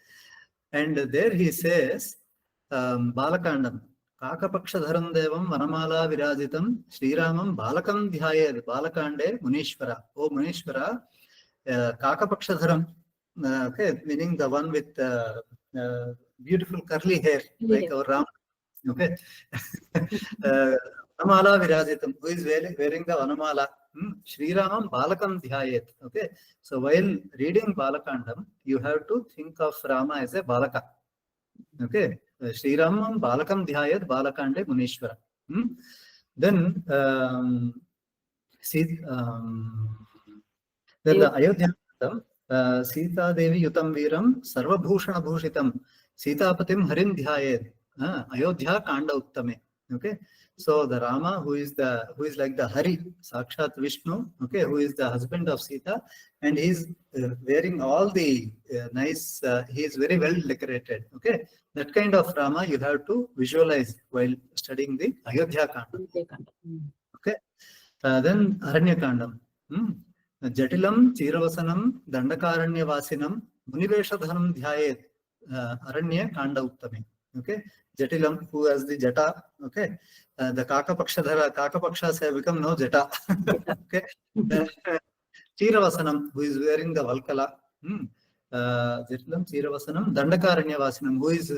and there he says, BalaKanda. Kakapaksha devam vanamala virajitam Sri.Ramam balakam dhyayed balakande munishvara. Oh Munishvara, Kakapaksha okay, meaning the one with beautiful curly hair, like our Ram. Okay, vanamala virajitam, who is wearing the vanamala. Sri.Ramam balakam dhyayed. Okay, so while reading BalaKandam, you have to think of Rama as a balaka. Okay, Sri.Ramam balakam dhyayed balakande munishvara. Then the Ayodhya Sita Devi Yutam Viram Sarvabhushana Bhushitam Sitapatim Harin Dhyayed Ayodhya Kanda Uttame. Okay, so the Rama who is like the Hari, Sakshat Vishnu, okay, who is the husband of Sita, and he is wearing all the nice, he is very well decorated. Okay, that kind of Rama you have to visualize while studying the AyodhyaKanda. Okay, then Aranyakandam. Jatilam Chiravasanam Dandakaranya Vasinam Muniveshadhanam Dhyayed Aranya Kanda Uttame. Okay, Jatilam, who has the Jata. Okay, the Kakapakshas have become no Jata. Okay, Chiravasanam, who is wearing the Valkala. Jatilam Chiravasanam Dandakaranya Vasinam, whose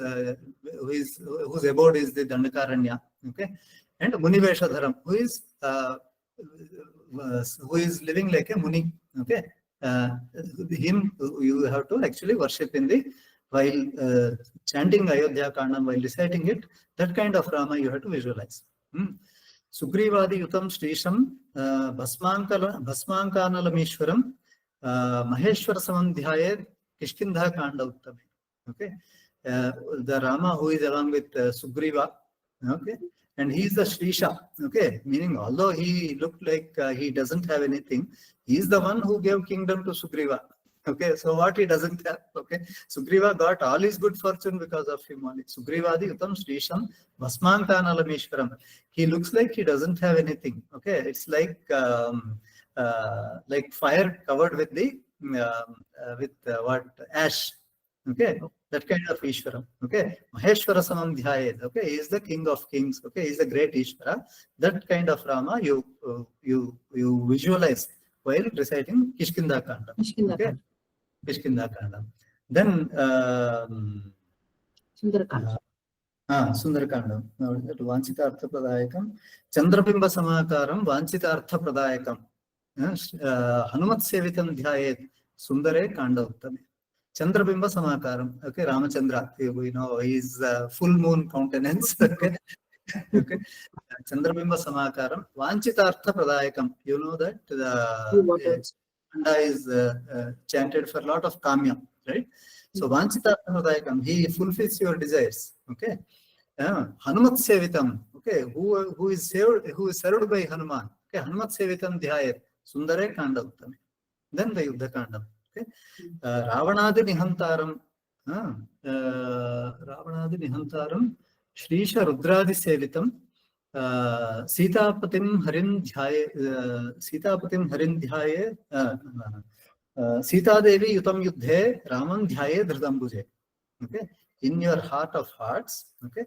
abode is the Dandakaranya. Okay, and Muniveshadharam, who is living like a Muni. Okay, him you have to actually worship in the while chanting AyodhyaKanda, while reciting it. That kind of Rama you have to visualize. Sugrivadi Yutam Shrisham Bhasmankanalameeshwaram Maheshwara Samandhyayed Kishkindha Kanda Uttame. Okay. The Rama who is along with Sugriva, okay, and he is the Shrisha, okay, meaning although he looked like he doesn't have anything, he is the one who gave kingdom to Sugriva. Okay, so what he doesn't have, okay, Sugriva got all his good fortune because of him only. Sugrivadi Utam Shrisham Bhasmankanalameeshwaram. He looks like he doesn't have anything. Okay, it's like fire covered with the what ash. Okay, that kind of Ishvara. Okay, Maheshwara Samandhyayed. Okay, he is the king of kings. Okay, he is a great Ishvara. That kind of Rama you visualize while reciting Kishkinda Kanda. Okay, Kishkinda Kanda. Then Sundarakanda. Sundarakanda. Vanchita Artha Pradayakam. Chandrabimba Samakaram. Vanchita Artha Pradayakam. Hanumat Sevitam Dhyayed. Sundare Kanda Uttame. Chandrabimba Samakaram. Okay, Ramachandra. We know his full moon countenance. Okay. Okay. Chandrabimba Samakaram. Vanchita Artha Pradayakam. You know that the Kanda is chanted for a lot of kamyam, right? So Vanchita Artha Pradayakam. He fulfills your desires. Okay. Hanumat Sevitam. Okay. Who is served by Hanuman. Okay. Hanumat Sevitam Dhyayat. Sundare Kanda Uttame. Then the Yuddha Kanda. Okay. Ravanadi Nihantaram. Ravanadi Nihantaram. Shrisha Rudradi Sevitam. Sitapatim Harindhyaye. Sita Devi Yutam Yuddhe Raman Dhyaye Dhridambuje. Okay. In your heart of hearts. Okay.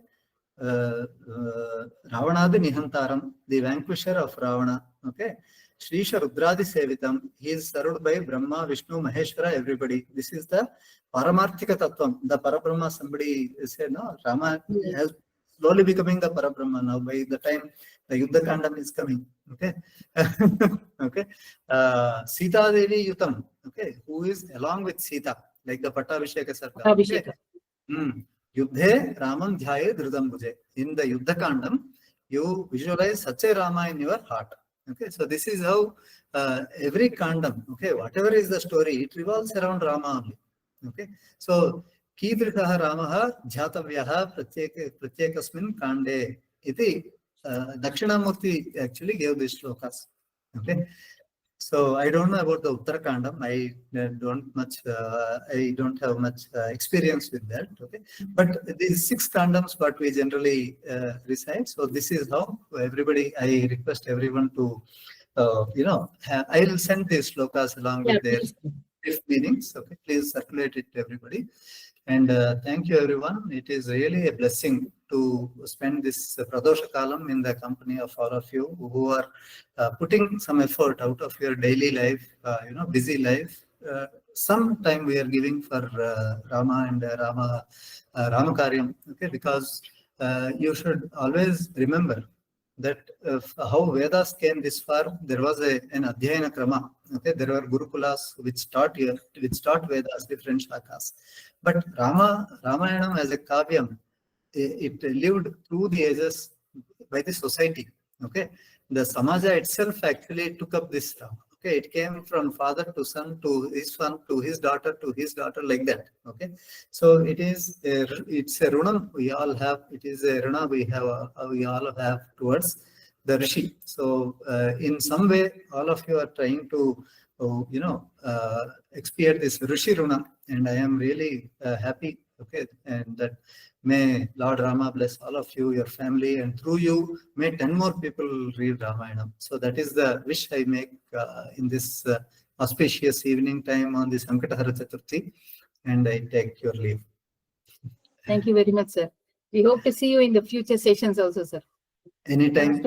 Ravanadi Nihantaram, the vanquisher of Ravana. Okay. Shrisha Rudradi Sevitam, he is served by Brahma, Vishnu, Maheshwara, everybody. This is the Paramarthika Tattvam. The Parabrahma, somebody said, no, Rama has slowly becoming the Parabrahma now by the time the Yuddha Kandam is coming. Okay. Okay. Sita Devi Yutam, okay, who is along with Sita, like the Pattabhisheka Sarkar. Okay. Yuddhe Raman Dhyaye Dhridambuje. In the Yuddha Kandam, you visualize such a Rama in your heart. Okay, so this is how every Kandam, okay, whatever is the story, it revolves around Rama only. Okay, so Kidrikaha Ramaha Jhatavyaha Pratyekasmin Kande iti Dakshinamurti actually gave these shlokas. Okay, so I don't know about the Uttarakandam. I don't have much experience with that. Okay, but these 6 kandams what we generally recite. So this is how everybody. I request everyone to, I will send these shlokas along with their meanings. Okay, please circulate it to everybody. And thank you, everyone. It is really a blessing to spend this Pradosha Kalam in the company of all of you who are putting some effort out of your daily life, busy life. Some time we are giving for Rama and Ramakaryam, okay, because you should always remember that how Vedas came this far. There was an Adhyayana Krama. Okay, there were Gurukulas which taught Vedas, different shakas. But Ramayana as a kavyam, it lived through the ages by the society. Okay, the Samaja itself actually took up this Rama. Okay, it came from father to son to his son to his daughter like that. Okay, so it's a runam we all have. It is a runa we all have towards the Rishi. So in some way, all of you are trying to expiate this Rishi runa, and I am really happy. Okay, and that may Lord Rama bless all of you, your family, and through you, may 10 more people read Ramayana. So that is the wish I make in this auspicious evening time on this Ankatahara Chaturthi, and I take your leave. Thank you very much, sir. We hope to see you in the future sessions also, sir. Anytime.